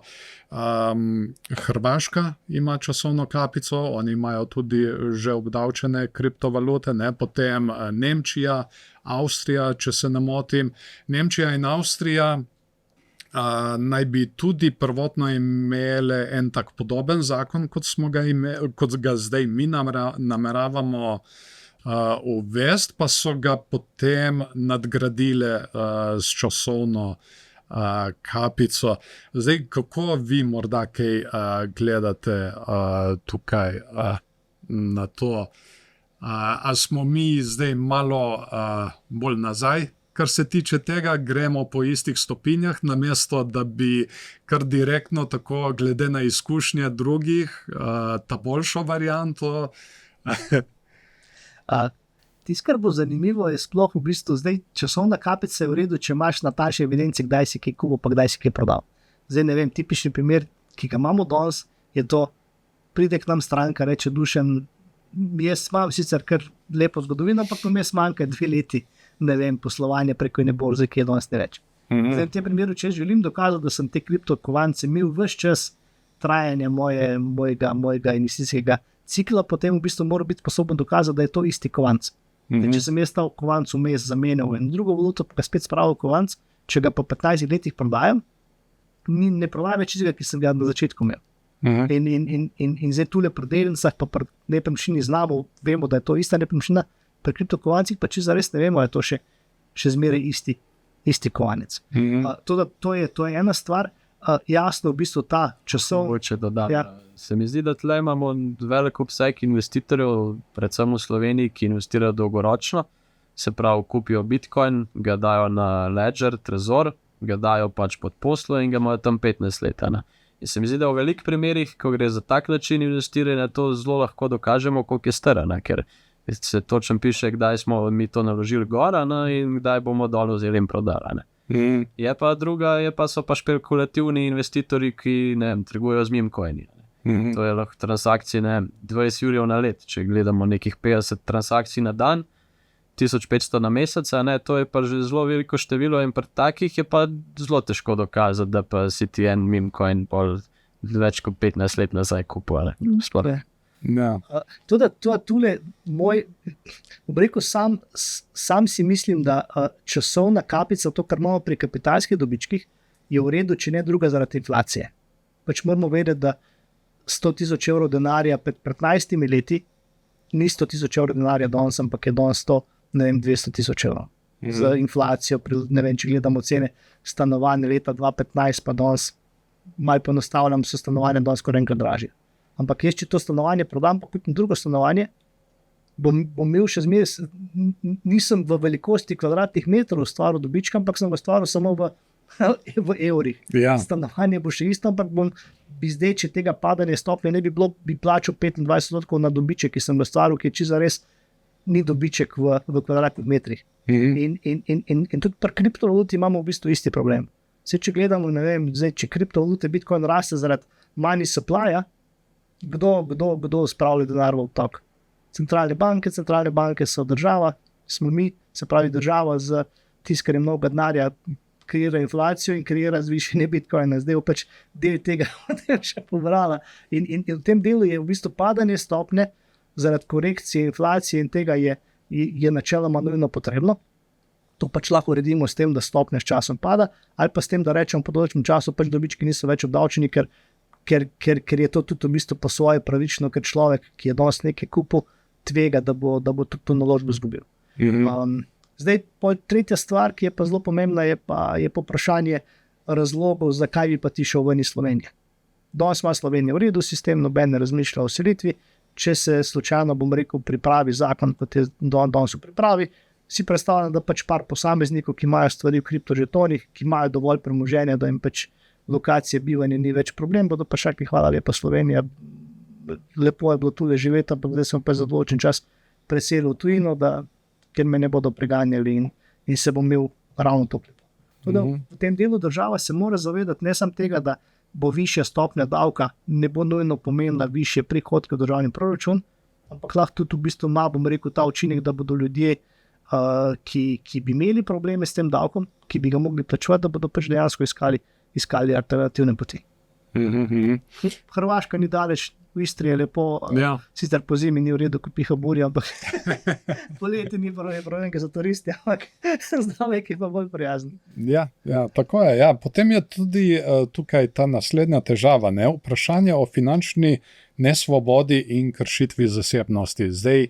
Hrvaška ima časovno kapico, oni imajo tudi že obdavčene kriptovalute, ne? Potem Nemčija, Avstrija, če se ne motim. Nemčija in Avstrija naj bi tudi prvotno imele en tak podoben zakon, kot ga zdaj mi nameravamo uvesti, pa so ga potem nadgradile s časovno kapico. Zdaj, kako vi morda kaj gledate tukaj na to? A smo mi zdaj malo bolj nazaj? Kar se tiče tega, gremo po istih stopinjah, namesto da bi kar direktno, tako glede na izkušnje drugih, ta boljšo varianto. Tisto, kar bo zanimivo, je sploh v bistvu zdaj časovna kapica je v redu, če imaš na taši evidenci, kdaj si kaj kupil, pa kdaj si kaj prodal. Zdaj ne vem, tipični primer, ki ga imamo danes, je to, pride k nam stranka, reče Dušan, jaz imam sicer kar lepo zgodovino, ampak vmes manjka 2 leti, ne vem, poslovanje preko ene borze, ki je danes ne več. Zdaj, v tem primeru, če želim dokazati, da sem te kriptokovance imel ves čas trajanja mojega investicijskega cikla, potem v bistvu moram biti sposoben dokazati, da je to isti kovanc. Če sem jaz ta kovanc vmes zamenjal v eno drugo valuto, pa spet spravil kovanc, če ga po 15 letih prodajam, ne prodajam več tistega, ki sem ga na začetku imel. In zdaj tule pri delnicah, pa pri nepremičnini znamo, vemo, da je to ista nepremičnina, pri kriptokovancih pa če zares ne vemo, je to še zmeraj isti kovanec. To je ena stvar, jasno v bistvu ta časov. Mogoče dodati. Ja. Se mi zdi, da tle imamo velik obseg investitorjev, predvsem v Sloveniji, ki investirajo dolgoročno, se pravi, kupijo Bitcoin, ga dajo na Ledger, Trezor, ga dajo pač pod poslo in ga imajo tam 15 let. In se mi zdi, da v velikih primerih, ko gre za tak način investiranja, to zelo lahko dokažemo, koliko je star, ker se točno piše, kdaj smo mi to naložili gor in kdaj bomo dol vzeli in prodali. Je pa druga, so pa špekulativni investitorji, ki trgujejo z meme-coini. To je lahko transakcije 20 jurjev na let, če gledamo nekih 50 transakcij na dan, 1500 na mesec, to je pa že zelo veliko število in pri takih je pa zelo težko dokazati, da pa si ti en meme-coin več kot 15 let nazaj kupuje. Ja. Tule moj, sam si mislim, da časovna kapica, to, kar imamo pri kapitalskih dobičkih, je v redu, če ne druga zaradi inflacije. Pač moramo vedeti, da 100.000 evrov denarja pred 15 leti ni 100.000 evrov denarja danes, ampak je danes 200.000 evrov. Z inflacijo, ne vem, če gledamo cene stanovanja leta 2015, pa danes malo poenostavljam, so stanovanja danes skoraj enkrat dražje. Ampak jaz, če to stanovanje prodam, pa kupim drugo stanovanje, bom imel še zmeraj, nisem v velikosti kvadratnih metrov ustvaril dobička, ampak sem ga ustvaril samo v evrih. Ja. Stanovanje bo še isto, ampak bi zdaj, če tega padanja stopnje ne bi bilo, bi plačal 25% na dobiček, ki sem ga ustvaril, ki je čisto res ni dobiček v kvadratnih metrih. In tudi pri kriptovaluti imamo v bistvu isti problem. Če gledamo, ne vem, zdaj, če kriptovalute Bitcoin raste zaradi manj supply-ja, kdo spravlja denar v obtok? Centralne banke so država, smo mi, se pravi država z tiskanjem novega denarja, kreira inflacijo in kreira zvišanje Bitcoina. Zdaj je pač del tega še pobrala. In v tem delu je v bistvu padanje stopne zaradi korekcije inflacije in tega je načeloma nujno potrebno. To pač lahko uredimo s tem, da stopne s časom pada, ali pa s tem, da rečemo po določenem času, pač dobički niso več obdavčeni, ker je to tudi v bistvu po svoje pravično, ker človek, ki je danes nekaj kupil, tvega, da bo tudi to naložbo izgubil. Zdaj, tretja stvar, ki je pa zelo pomembna, je pa vprašanje razlogov, zakaj bi pa ti šel ven iz Slovenije. Danes ima Slovenija v redu sistem, noben ne razmišlja o selitvi, če se slučajno, pripravi zakon, kot je danes v pripravi, si predstavljam, da pač par posameznikov, ki imajo stvari v kriptožetonih, ki imajo dovolj premoženja, da jim pač lokacije bivanja ni več problem, bodo pa šakli, hvala lepa Slovenija, lepo je bilo tule živeti, ampak zdaj sem pa za določen čas preselil v tujino, ker me ne bodo preganjali in se bom imel ravno to lepo. V tem delu država se mora zavedati ne samo tega, da bo višja stopnja davka, ne bo nujno pomenila višje prihodke v državni proračun, ampak lahko tudi v bistvu ima, bom rekel, ta učinek, da bodo ljudje, ki bi imeli probleme s tem davkom, ki bi ga mogli plačevati, da bodo pač dejansko iskali alternativne poti. Hrvaška ni daleč, v Istri je lepo, sicer po zimi ni v redu, ko piha burja, ampak poleti ni problem za turisti, ampak zdaj je pa bolj prijazen. Ja, tako je. Ja. Potem je tudi tukaj ta naslednja težava, ne? Vprašanje o finančni nesvobodi in kršitvi zasebnosti. Zdaj,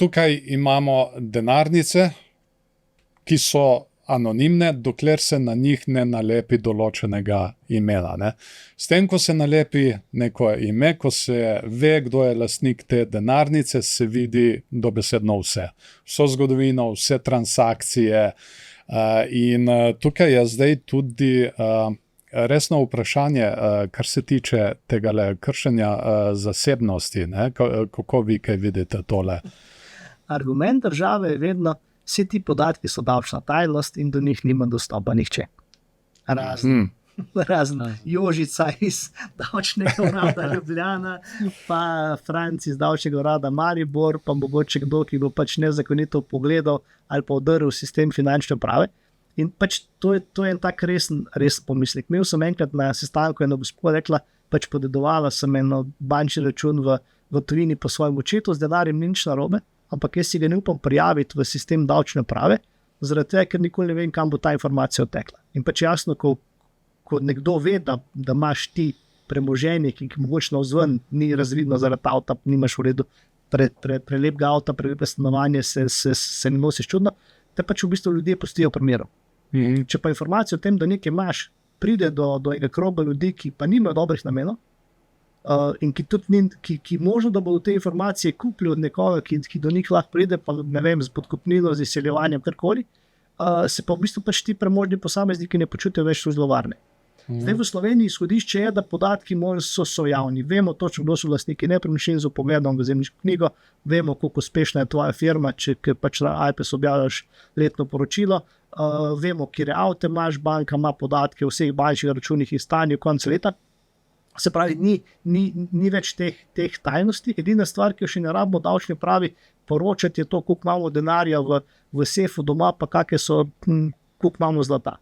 tukaj imamo denarnice, ki so anonimne, dokler se na njih ne nalepi določenega imena. Ne? S tem, ko se nalepi neko ime, ko se ve, kdo je lastnik te denarnice, se vidi dobesedno vse. Vso zgodovino, vse transakcije. In tukaj je zdaj tudi resno vprašanje, kar se tiče tega kršenja zasebnosti. Ne? Kako vi kaj vidite tole? Argument države je vedno, vsi ti podatki so davčna tajnost in do njih nima dostopa nihče. Razen Jožica iz davčnega urada Ljubljana, pa Franci iz davčnega urada Maribor, pa mogoče kdo, ki bo pač nezakonito pogledal ali pa odrl sistem finančne uprave. In pač to je en tak resen pomislek. Imel sem enkrat na sestanku eno gospod rekla, pač podedovala sem eno bančni račun v tujini po svojem očetu, z denarjem ni nič narobe, ampak jaz si ga ne upam prijaviti v sistem davčne uprave, zaradi tega, ker nikoli ne vem, kam bo ta informacija odtekla. In pač jasno, ko nekdo ve, da imaš ti premoženje, ki mogoče navzven ni razvidno zaradi avta, nimaš v redu prelepega avta, prelepe stanovanje, se ne nosiš čudno, te pač v bistvu ljudje pustijo primerov. Če pa informacija o tem, da nekaj imaš, pride do enega kroga ljudi, ki pa nimajo dobrih namenov, in ki tudi ni, ki možno, da bodo te informacije kupili od nekoga, ki do njih lahko pride, pa ne vem, z podkupnino, z izseljevanjem, karkoli, se pa v bistvu pač ti premožni posamezniki ne počutijo več zelo varne. Zdaj v Sloveniji izhodišče je, da podatki so javni. Vemo točno, kdo so lastniki nepremičnin, z vpogledom v zemljiško knjigo, vemo, koliko uspešna je tvoja firma, če pač na iPes objavljaš letno poročilo, vemo, kje avte imaš, banka ima podatke o vseh bančnih računih in stanju konca leta. Se pravi, ni več teh tajnosti. Edina stvar, ki jo še ne rabimo davčni upravi poročati, je to, koliko imamo denarja v sefu doma, pa kakšne so, koliko imamo zlata.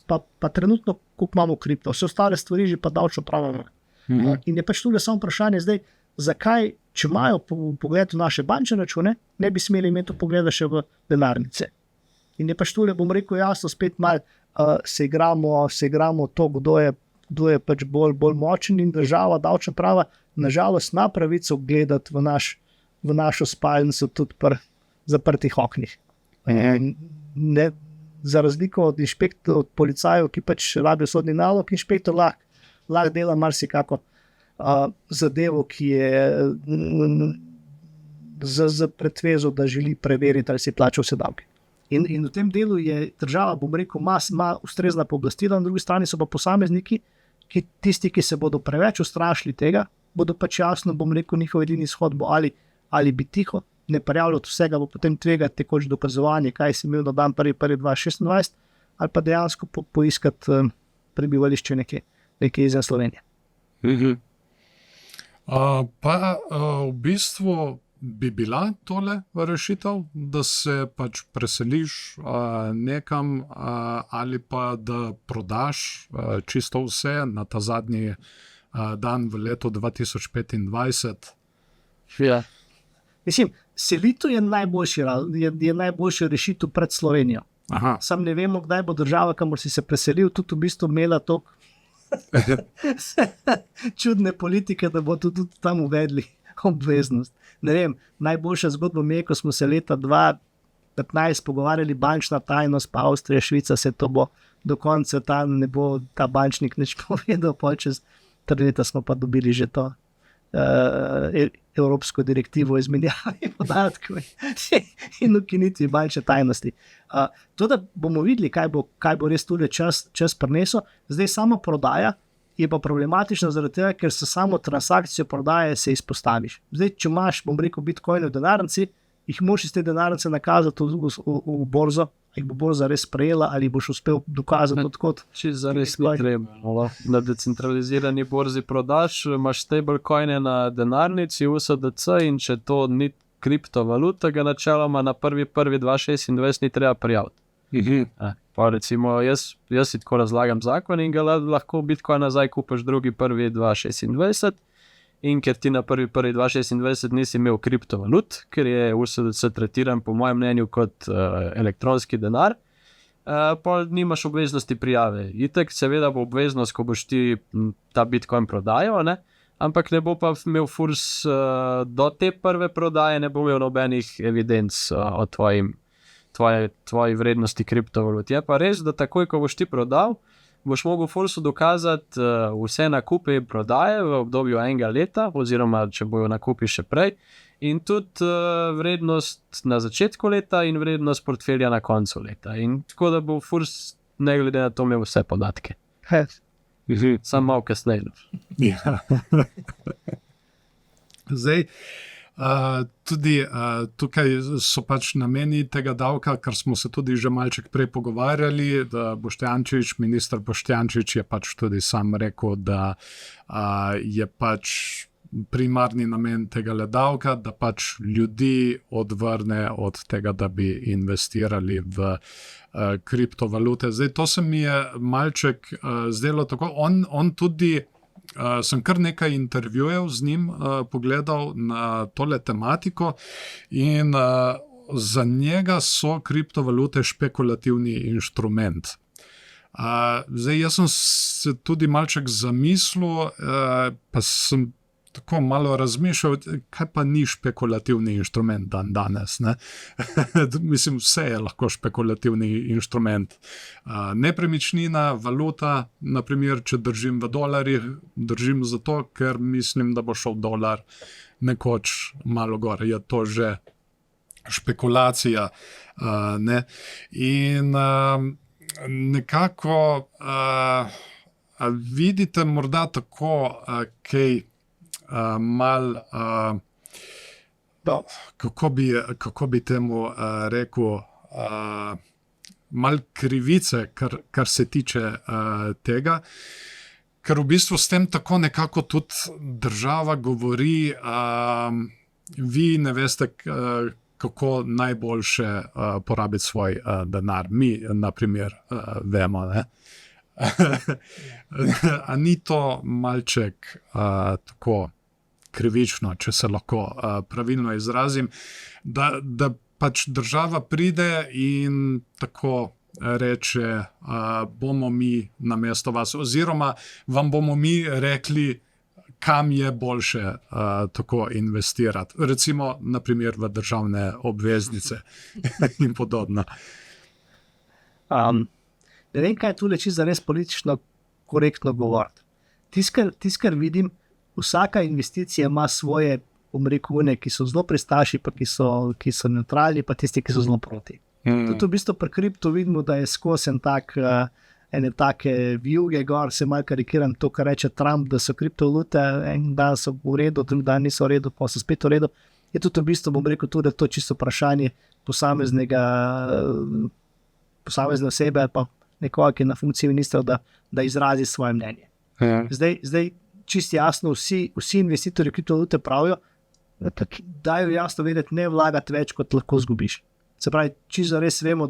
Pa trenutno, koliko imamo kripto. Vse ostale stvari že pa davčno uprava. In je pač tudi samo vprašanje zdaj, zakaj, če imajo pogled v naše bančne račune, ne bi smeli imeti pogleda še v denarnice. In je pač tudi, bom rekel jasno, spet malo se igramo to, kdo je pač bolj močen, in država, davčna prava, nažalost ima pravico gledati v našo spalnico tudi pri zaprtih oknih. Za razliko od policajev, ki pač rabijo sodni nalog, inšpektor lahko dela marsikako zadevo, ki je z pretvezo, da želi preveriti, ali si plačal vse davke. In v tem delu je država, bom rekel, ima ustrezna pooblastila, na drugi strani so pa posamezniki, tisti, ki se bodo preveč ustrašili tega, bodo pač jasno, bom rekel, njihov edini izhod bo ali bi tiho, ne prijavljati vsega, bo potem tvegati tekoč dokazovanje, kaj si imel na dan 1.1.2026, ali pa dejansko poiskati prebivališče nekje izven Slovenije. Pa v bistvu bi bila tole rešitev, da se pač preseliš nekam ali pa da prodaš čisto vse na ta zadnji dan v letu 2025? Ja. Mislim, selitev je najboljša rešitev pred Slovenijo. Sam ne vemo, kdaj bo država, kamor si se preselil, tudi v bistvu imela to čudne politike, da bo tudi tam uvedli obveznost. Ne vem, najboljša zgodba mi je, ko smo se leta 2015 pogovarjali bančna tajnost, pa Avstrija, Švica, se to bo do konca ne bo ta bančnik nič povedal, pol čez 3 leta smo pa dobili že to evropsko direktivo o izmenjavi podatkov in ukinitvi bančne tajnosti. To, da bomo videli, kaj bo res tudi čas prinesel. Zdaj sama prodaja je pa problematično zaradi tega, ker se samo transakcijo prodaje se izpostaviš. Zdaj, če imaš, bom rekel, bitcoine v denarnici, jih moraš iz te denarnice nakazati v borzo, jih bo borza res sprejela ali boš uspel dokazati odkot. Če zares ni treba. Na decentralizirani borzi prodaš, imaš stablecoine na denarnici, USDC, in če to ni kriptovaluta, ga načeloma na 1.1.2026 ni treba prijaviti. Pa recimo jaz si tako razlagam zakon in ga lahko Bitcoin nazaj kupaš 2.1.2026, in ker ti na 1.1.2026 nisi imel kriptovalut, ker je USDC tretiran po mojem mnenju kot elektronski denar, pa nimaš obveznosti prijave. Itek seveda bo obveznost, ko boš ti ta Bitcoin prodajal, ne? Ampak ne bo pa imel furs do te prve prodaje, ne bo imel nobenih evidenc o tvoji vrednosti kriptovalut. Je pa res, da takoj, ko boš ti prodal, boš mogel fursu dokazati vse nakupe in prodaje v obdobju enega leta, oziroma če bojo nakupi še prej, in tudi vrednost na začetku leta in vrednost portfelja na koncu leta. In tako da bo furs ne glede na to imel vse podatke. Sam malo kasneje. Ja. Zdaj, tudi tukaj so pač nameni tega davka, kar smo se tudi že malček prej pogovarjali, da minister Boštjančič je pač tudi sam rekel, da je pač primarni namen tega davka, da pač ljudi odvrne od tega, da bi investirali v kriptovalute. Zdaj, to se mi je malček zdelo tako. On tudi, sem kar nekaj intervjujev z njim pogledal na tole tematiko in za njega so kriptovalute špekulativni inštrument. Zdaj, jaz sem se tudi malček zamislil, pa sem tako malo razmišljal, kaj pa ni špekulativni inštrument danes, ne? Mislim, vse je lahko špekulativni inštrument. Nepremičnina, valuta, naprimer, če držim v dolarjih, držim zato, ker mislim, da bo šel dolar nekoč malo gor. Je to že špekulacija, ne? In nekako vidite morda tako, kaj kako bi temu rekel, mal krivice, kar se tiče tega, ker v bistvu s tem tako nekako tudi država govori, vi ne veste, kako najboljše porabiti svoj denar. Mi, na primer, vemo, ne? A ni to malček tako krivično, če se lahko pravilno izrazim, da pač država pride in tako reče, bomo mi namesto vas, oziroma vam bomo mi rekli, kam je boljše tako investirati. Recimo, naprimer, v državne obveznice in podobno. Ne vem, kaj je tule čisto res politično korektno govoriti. Tisto, kar vidim, vsaka investicija ima svoje omrekune, ki so zelo pristaši, pa ki so neutralni, pa tisti, ki so zelo proti. Tudi v bistvu pri kriptu vidimo, da je skozi ene take vijuge gor, se malo karikiram to, kar reče Trump, da so kriptovalute, en dan so v redu, drugi dan niso v redu, pa so spet v redu. Je tudi v bistvu, bom rekel, tudi to čisto vprašanje posamezne osebe ali pa nekoga, ki je na funkciji ministra, da izrazi svoje mnenje. Ja. Zdaj čisto jasno, vsi investitorji kriptovalute pravijo, dajo jasno vedeti, ne vlagati več, kot lahko zgubiš. Se pravi, čisto res vemo,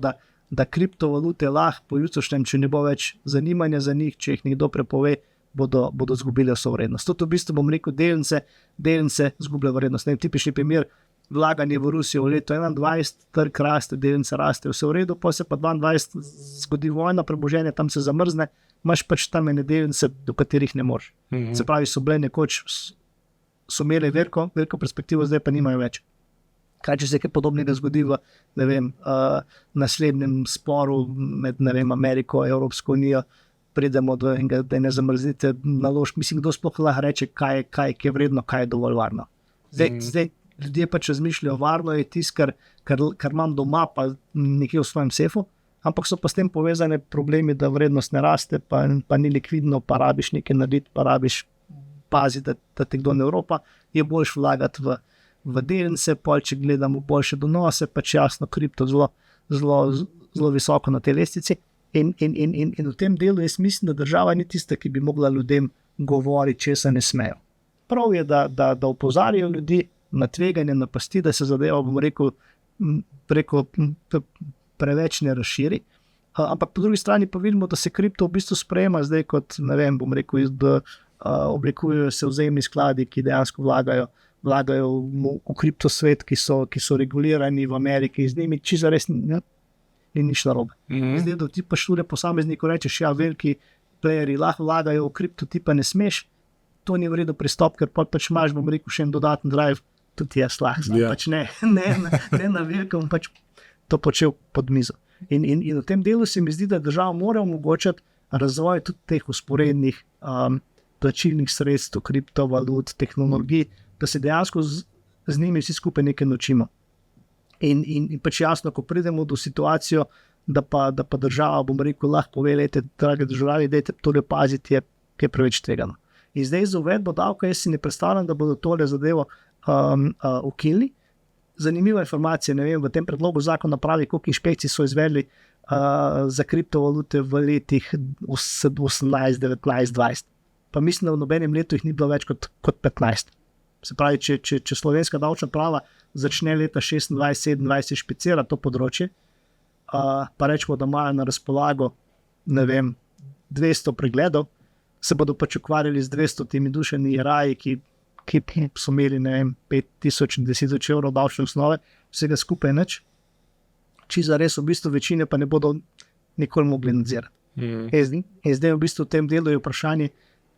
da kriptovalute lahko po jutrišnjem, če ne bo več zanimanja za njih, če jih nekdo prepove, bodo zgubile vso vrednost. To v bistvu, bom rekel, delnice zgubljajo vrednost. Tipični primer, vlaganje v Rusijo v letu 2021, trg raste, delnice raste, vse v redu, pa se pa 2022 zgodi vojna, premoženje, tam se zamrzne, imaš pač tam ene delnice, do katerih ne moreš. Se pravi, so bile nekoč, so imeli veliko perspektivo, zdaj pa nimajo več. Kaj, če se kaj podobnega zgodi v, ne vem, naslednjem sporu med, ne vem, Ameriko, Evropsko unijo, pridemo do enega, da ne zamrznite naložb. Mislim, kdo sploh lahko reče, kaj je vredno, kaj je dovolj varno. Zdaj ljudje pač razmišljajo, varno je tisto, kar imam doma, pa nekje v svojem sefu, ampak so pa s tem povezane problemi, da vrednost ne raste, pa ni likvidno, pa rabiš nekaj narediti, pa rabiš paziti, da te kdo ne Evropa, je boljš vlagati v delnice, pol če gledamo boljše donose, pač jasno kripto zelo visoko na tej lestvici. In v tem delu jaz mislim, da država ni tista, ki bi mogla ljudem govoriti, česa ne smejo. Prav je, da opozarjajo ljudi na tveganje, na pasti, da se zadeva, bom rekel, preko preveč ne razširi. Ampak po drugi strani pa vidimo, da se kripto v bistvu sprejema zdaj kot, ne vem, bom rekel, da oblikujejo se vzajemni skladi, ki dejansko vlagajo v kriptosvet, ki so regulirani v Ameriki, z njimi čisto res ni nič narobe. Zdaj, da ti pa šture posamezniku rečeš, ja, veliki playeri lahko vlagajo v kripto, ti pa ne smeš, to ni v redu pristop, ker pač imaš, bom rekel, še en dodaten drive, tudi jaz lahko, pač ne na velikem, pač to počel pod mizo. In v tem delu se mi zdi, da država mora omogočati razvoj tudi teh usporednih plačilnih sredstev, kriptovalut, tehnologij, da se dejansko z njimi vsi skupaj nekaj naučimo. In pač jasno, ko pridemo do situacijo, da pa država, bom rekel, lahko pove, lejte, drage državljani, dajte tole paziti, je preveč tvegano. In zdaj z uvedbo davka jaz si ne predstavljam, da bodo tole zadevo ukinili. Zanimiva informacija, ne vem, v tem predlogu zakona pravi, koliko inšpekcij so izvedli za kriptovalute v letih 18, 19, 20. Pa mislim, da v nobenem letu jih ni bilo več kot 15. Se pravi, če slovenska davčna prava začne leta 26, 27 inšpicirati to področje, pa rečemo, da imajo na razpolago, ne vem, 200 pregledov, se bodo pač ukvarjali z 200 temi dušeni raji, ki so imeli, ne vem, 5,000 in 10,000 evrov davčne osnove, vsega skupaj nič, či za res v bistvu večine pa ne bodo nikoli mogli nadzirati. In zdaj v bistvu v tem delu je vprašanje,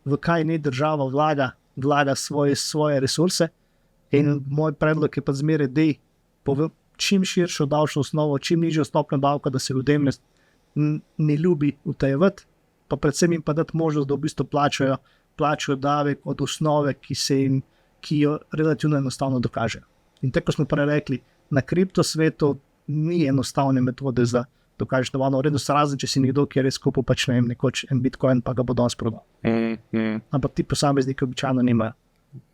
v kaj ne država vlaga svoje resurse, in moj predlog je pa zmeraj, da čim širšo davčno osnovo, čim nižjo stopnjo davka, da se ljudem ne ljubi utajevati, pa predvsem jim pa dati možnost, da v bistvu plačajo davek od osnove, ki jo relativno enostavno dokažejo. In tako smo prej rekli, na kriptosvetu ni enostavne metode za dokažeš navadno vrednost, razen če si nekdo, ki je res kupil pač ne vem, nekoč en bitcoin, pa ga bo danes prodal. Ampak ti posamezniki običajno nimajo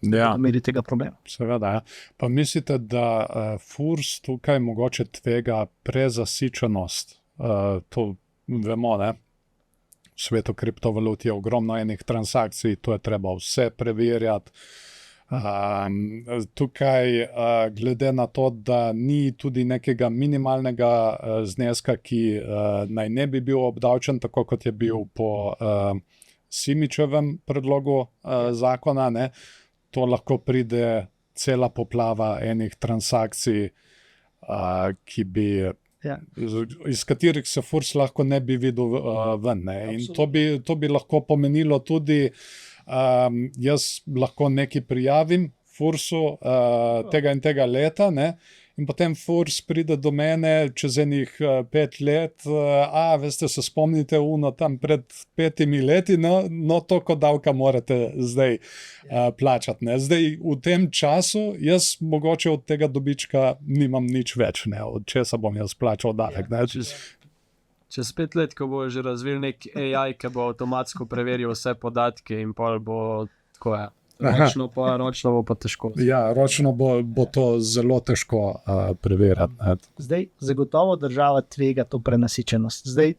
imeli tega problema. Seveda, ja. Pa mislite, da FURS tukaj mogoče tvega prezasičenost? To vemo, ne? V svetu kriptovalut je ogromno enih transakcij, to je treba vse preverjati. Tukaj, glede na to, da ni tudi nekega minimalnega zneska, ki naj ne bi bil obdavčen, tako kot je bil po Simičevem predlogu zakona, ne, to lahko pride cela poplava enih transakcij, ki bi iz katerih se FURS lahko ne bi videl ven. Ne. In to bi lahko pomenilo tudi, jaz lahko nekaj prijavim FURS-u tega in tega leta, ne, in potem FURS pride do mene čez enih 5 let, veste, se spomnite tam pred 5 leti, no toliko davka morate zdaj plačati. Ne. Zdaj v tem času jaz mogoče od tega dobička nimam nič več, ne, od česa bom jaz plačal davek. Ne. Čez 5 let, ko bo že razvil nek AI, ki bo avtomatsko preveril vse podatke in pol bo tako je. Ročno bo pa težko. Ja, ročno bo to zelo težko preverjati. Zdaj, zagotovo država tvega to prenasičenost. Zdaj,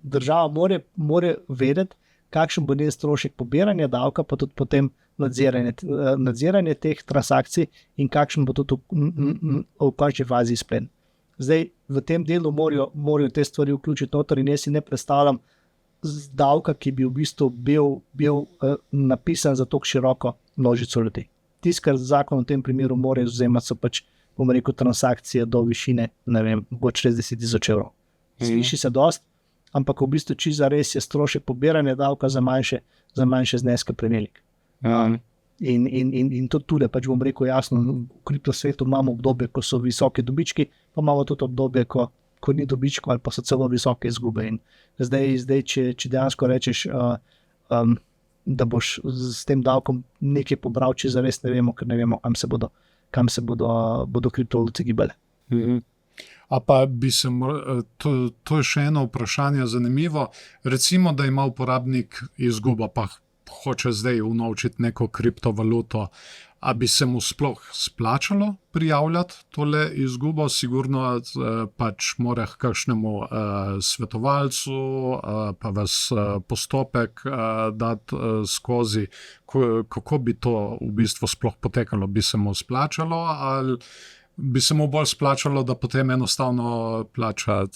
država more vedeti, kakšen bo njen strošek pobiranja davka, pa tudi potem nadziranje teh transakcij in kakšen bo tudi v končni fazi izplen. Zdaj, v tem delu morajo te stvari vključiti noter in jaz si ne predstavljam davka, ki bi v bistvu bil napisan za tako široko množico ljudi. Tisto, kar zakon v tem primeru mora izvzemati, so pač, bom rekel, transakcije do višine, ne vem, bo 60,000 evrov. Sliši se dosti, ampak v bistvu čisto res je strošek pobiranja davka za manjše zneske prevelik. In to tudi, pač bom rekel jasno, v kriptosvetu imamo obdobje, ko so visoki dobički, pa imamo tudi obdobje, ko ni dobičko ali pa so celo visoke izgube. In zdaj če dejansko rečeš, da boš s tem davkom nekaj pobral, če zares ne vemo, ker ne vemo, kam se bodo kriptovalute gibale. A pa bi se, to je še eno vprašanje zanimivo. Recimo, da ima uporabnik izgubo, pa hoče zdaj unovčiti neko kriptovaluto. A bi se mu sploh splačalo prijavljati tole izgubo? Sigurno pač mora k kakšnemu svetovalcu pa vas postopek dati skozi. Kako bi to v bistvu sploh potekalo? Bi se mu splačalo ali bi se mu bolj splačalo, da potem enostavno plača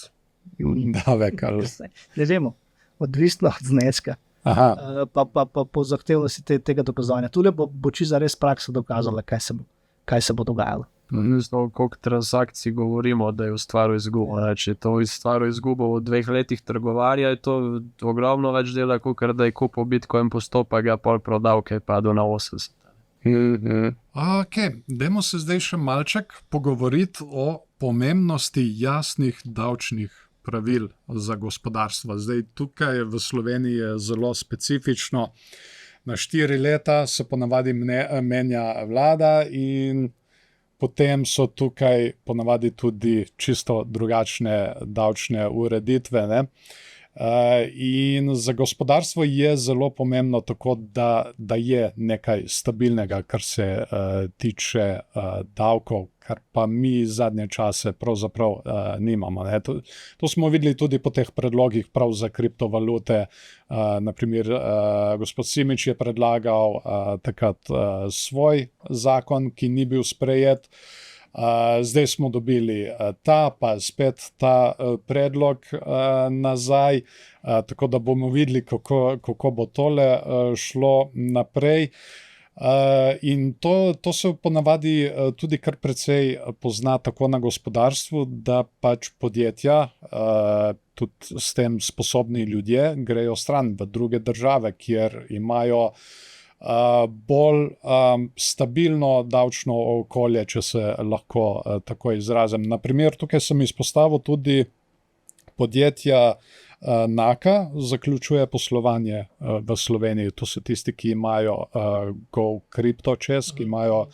davek? Ne vemo, odvisno od zneska. Pa po zahtevnosti tega dokazovanja. Tule bo čisto res praksa dokazala, kaj se bo dogajalo. Koliko transakcij govorimo, da je ustvaril izgubo. Če je to ustvaril izgubo v 2 letih trgovanja, je to ogromno več dela, kot da je kupil Bitcoin postopek, ga pol prodal, ki je padel na 80. Dajmo se zdaj še malček pogovoriti o pomembnosti jasnih davčnih pravil za gospodarstvo. Zdaj tukaj v Sloveniji je zelo specifično. Na 4 leta se ponavadi menja vlada in potem so tukaj ponavadi tudi čisto drugačne davčne ureditve, ne? In za gospodarstvo je zelo pomembno tako, da je nekaj stabilnega, kar se tiče davkov, kar pa mi zadnje čase pravzaprav nimamo. Ne? To smo videli tudi po teh predlogih prav za kriptovalute. Naprimer, gospod Simič je predlagal takrat svoj zakon, ki ni bil sprejet. Zdaj smo dobili pa spet ta predlog nazaj, tako da bomo videli, kako bo tole šlo naprej. In to se ponavadi tudi kar precej pozna tako na gospodarstvu, da pač podjetja, tudi s tem sposobni ljudje, grejo stran v druge države, kjer imajo bolj stabilno davčno okolje, če se lahko tako izrazim. Naprimer, tukaj sem izpostavil tudi podjetja Naka, zaključuje poslovanje v Sloveniji. To so tisti, ki imajo GoCrypto čez, ki imajo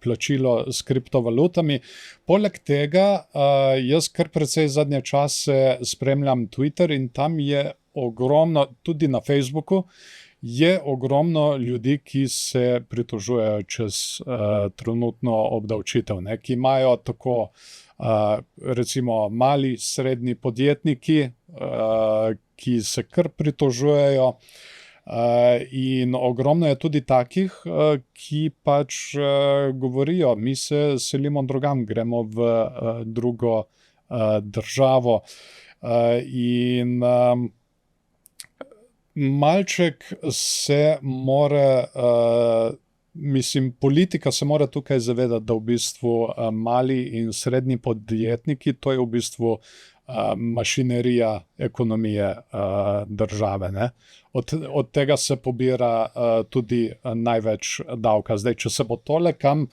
plačilo s kriptovalutami. Poleg tega, jaz kar precej zadnje čase spremljam Twitter in tam je ogromno, tudi na Facebooku, je ogromno ljudi, ki se pritožujejo čez trenutno obdavčitev, ne, ki imajo tako recimo mali, srednji podjetniki, ki se kar pritožujejo, in ogromno je tudi takih, ki pač govorijo, mi se selimo drugam, gremo v drugo državo. In malček se mora, politika se mora tukaj zavedati, da v bistvu mali in srednji podjetniki, to je v bistvu mašinerija ekonomije države, ne? Od tega se pobira tudi največ davka. Zdaj, če se bo tole kam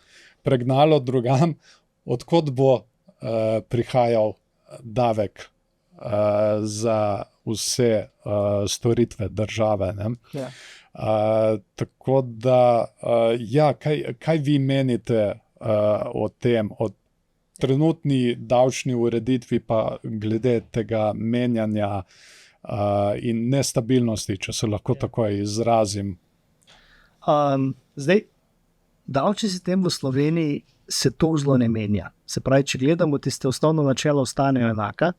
pregnalo drugam, odkot bo prihajal davek za vse storitve države, ne? Ja. Tako da, kaj vi menite o tem, o trenutni davčni ureditvi, pa glede tega menjanja in nestabilnosti, če se lahko tako izrazim? Zdaj, davčni sistem v Sloveniji se to zelo ne menja. Se pravi, če gledamo, tiste osnovno načelo ostanejo enaka,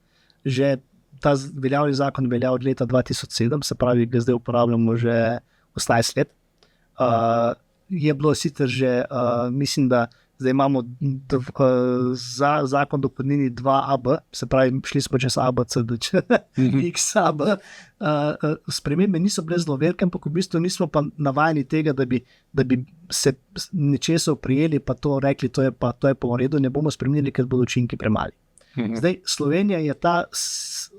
že ta veljavni zakon velja od leta 2007, se pravi, ga zdaj uporabljamo že 18 let. Je bilo sicer že, mislim, da zdaj imamo za zakon dohodnini 2AB, se pravi, šli smo čez ABC, XAB. Spremembe niso bile zelo velike, ampak v bistvu nismo pa navajeni tega, da bi se nečesa prijeli, pa to rekli, to je pa v redu, ne bomo spremenili, ker bodo učinki premali. Zdaj, Slovenija je ta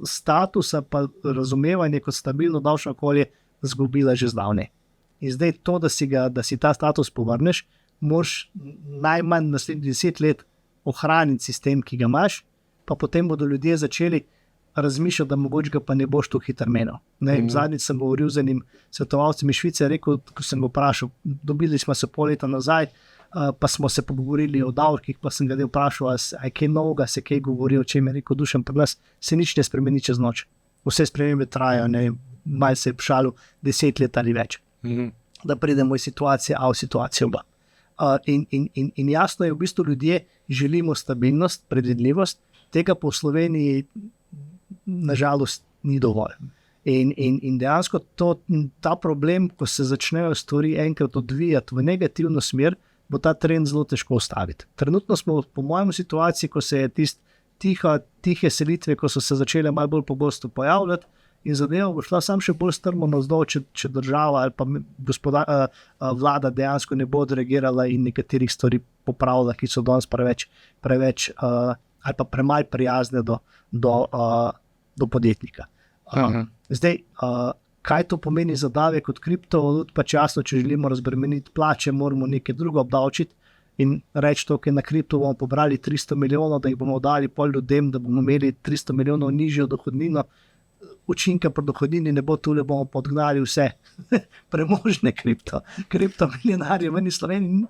statusa pa razumevanje kot stabilno davčno okolje zgubila že zdavnaj. In zdaj to, da si ta status povrneš, moraš najmanj naslednjih 10 let ohraniti sistem, ki ga imaš, pa potem bodo ljudje začeli razmišljati, da mogoče ga pa ne boš to hitro menil. Zadnjič sem govoril z enim svetovalcem iz Švice, rekel, ko sem ga vprašal, dobili smo se pol leta nazaj, pa smo se pogovorili o davkih, pa sem ga vprašal, ali je kaj novega, se kaj govori, o čem je rekel Dušan, pri nas se nič ne spremeni čez noč. Vse spremembe trajajo, ne vem, malo se je pšalo 10 let ali več. Da pridemo iz situacije A v situacijo B. In jasno je, v bistvu ljudje želimo stabilnost, predvidljivost, tega pa v Sloveniji nažalost ni dovolj. In dejansko ta problem, ko se začnejo stvari enkrat odvijati v negativno smer, bo ta trend zelo težko ustaviti. Trenutno smo, po mojem, situaciji, ko se je tihe selitve, ko so se začele malo bolj pogosto pojavljati, in zadeva bo šla sam še bolj strmo navzdol, če država ali pa vlada dejansko ne bo odreagirala in nekaterih stvari popravila, ki so danes preveč ali pa premalo prijazne do podjetnika. Zdaj, kaj to pomeni za davek od kriptovalut, pač jasno, če želimo razbremeniti plače, moramo nekaj drugo obdavčiti in reči to, na kripto bomo pobrali 300 milijonov, da jih bomo dali pol ljudem, da bomo imeli 300 milijonov nižjo dohodnino, učinka pri dohodnini ne bo, tule bomo podgnali vse premožne kriptomilijonarje ven iz Slovenije,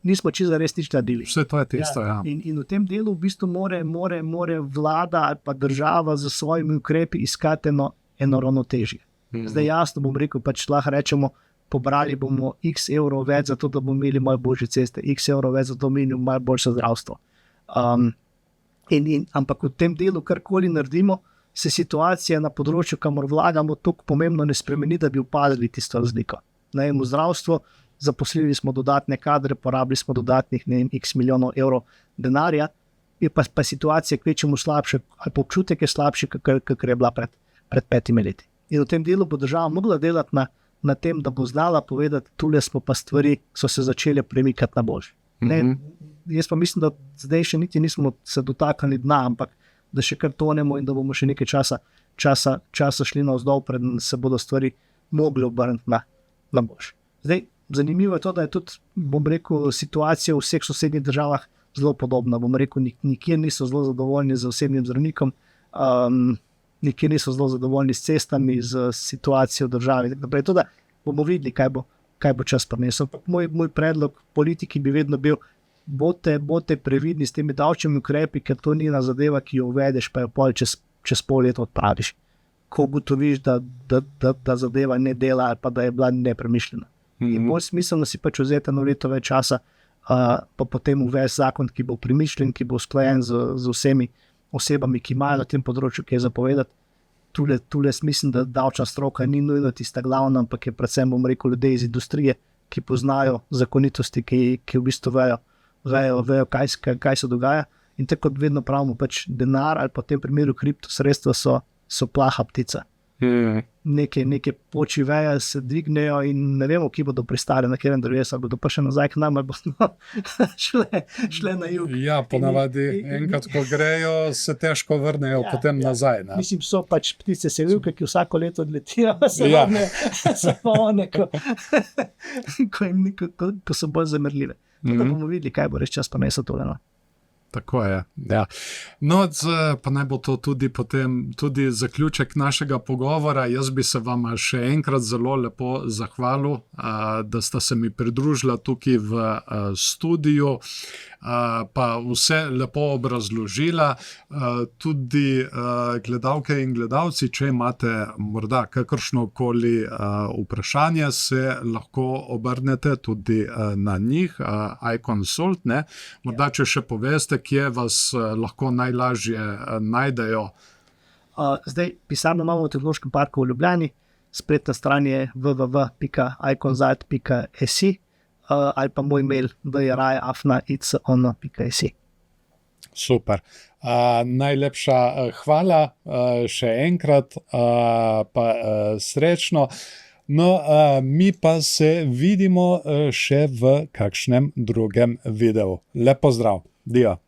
nismo čisto res nič naredili. Vse to je tisto, ja. In v tem delu v bistvu more vlada ali pa država za svojimi ukrepi iskati eno ravnotežje. Zdaj jasno bom rekel, pač lahko rečemo, pobrali bomo x evrov več, zato da bomo imeli malo boljše ceste, x evrov več, zato bomo imeli malo boljše zdravstvo. Ampak v tem delu, karkoli naredimo, se situacija na področju, kamor vlagamo, toliko pomembno ne spremeni, da bi upadli tisto razliko. V zdravstvu zaposlili smo dodatne kadre, porabili smo dodatnih x milijonov evrov denarja, je pa situacija kvečemu slabša, ali pa občutek je slabši, kakor je bila pred 5 leti. In v tem delu bo država mogla delati na tem, da bo znala povedati, tule smo pa stvari, so se začele premikati na boljše. Jaz pa mislim, da zdaj še niti nismo se dotaknili dna, ampak da še kar tonemo in da bomo še nekaj časa šli navzdol, preden se bodo stvari mogli obrniti na boljše. Zdaj, zanimivo je to, da je tudi, bom rekel, situacija v vseh sosednjih državah zelo podobna. Bom rekel, nikjer niso zelo zadovoljni z osebnim zdravnikom, nikjer niso zelo zadovoljni s cestami, z situacijo v državi. Naprej, to, da bomo videli, kaj bo čas prinesel. Moj predlog politiki bi vedno bil, bodite previdni s temi davčnimi ukrepi, ker to ni ena zadeva, ki jo uvedeš, pa jo pol čez pol leta odpraviš. Ko ugotoviš, da zadeva ne dela ali pa da je bila nepremišljena. In bolj smiselno si pač vzeti eno leto več časa, pa potem uvesti zakon, ki bo premišljen, ki bo usklajen z vsemi osebami, ki imajo na tem področju kaj zapovedati. Tule mislim, da davčna stroka ni nujno tista glavna, ampak je predvsem, bom rekel, ljudje iz industrije, ki poznajo zakonitosti, ki v bistvu vejo kaj se dogaja. In tako kot vedno pravimo, pač denar ali pa v tem primeru kriptosredstva so plaha ptica. Neke poči veje se dvignejo in ne vemo, ki bodo pristali na katerem drevesu, ali bodo pa še nazaj k nam, ali bodo šle na jug. Ja, ponavadi enkrat, ko grejo, se težko vrnejo potem nazaj. Ne? Mislim, so pač ptice selivke, ki vsako leto odletijo, samo one, ko so bolj zamrljive. Da bomo videli, kaj bo res čas prinesel tole. Tako je, ja. No, pa naj bo to tudi zaključek našega pogovora. Jaz bi se vam še enkrat zelo lepo zahvalil, da sta se mi pridružila tukaj v studiu, pa vse lepo obrazložila. Tudi gledalke in gledalci, če imate morda kakršnokoli vprašanje, se lahko obrnete tudi na njih, iConsult, ne? Morda, če še poveste, kje vas lahko najlažje najdejo? Zdaj, pisarno imamo v Tehnološkem parku v Ljubljani, spletna stran je www.iconsult.si ali pa moj mail djraj@icon.si. Super. Najlepša hvala še enkrat, pa srečno. No, mi pa se vidimo še v kakšnem drugem videu. Lep pozdrav. Dio.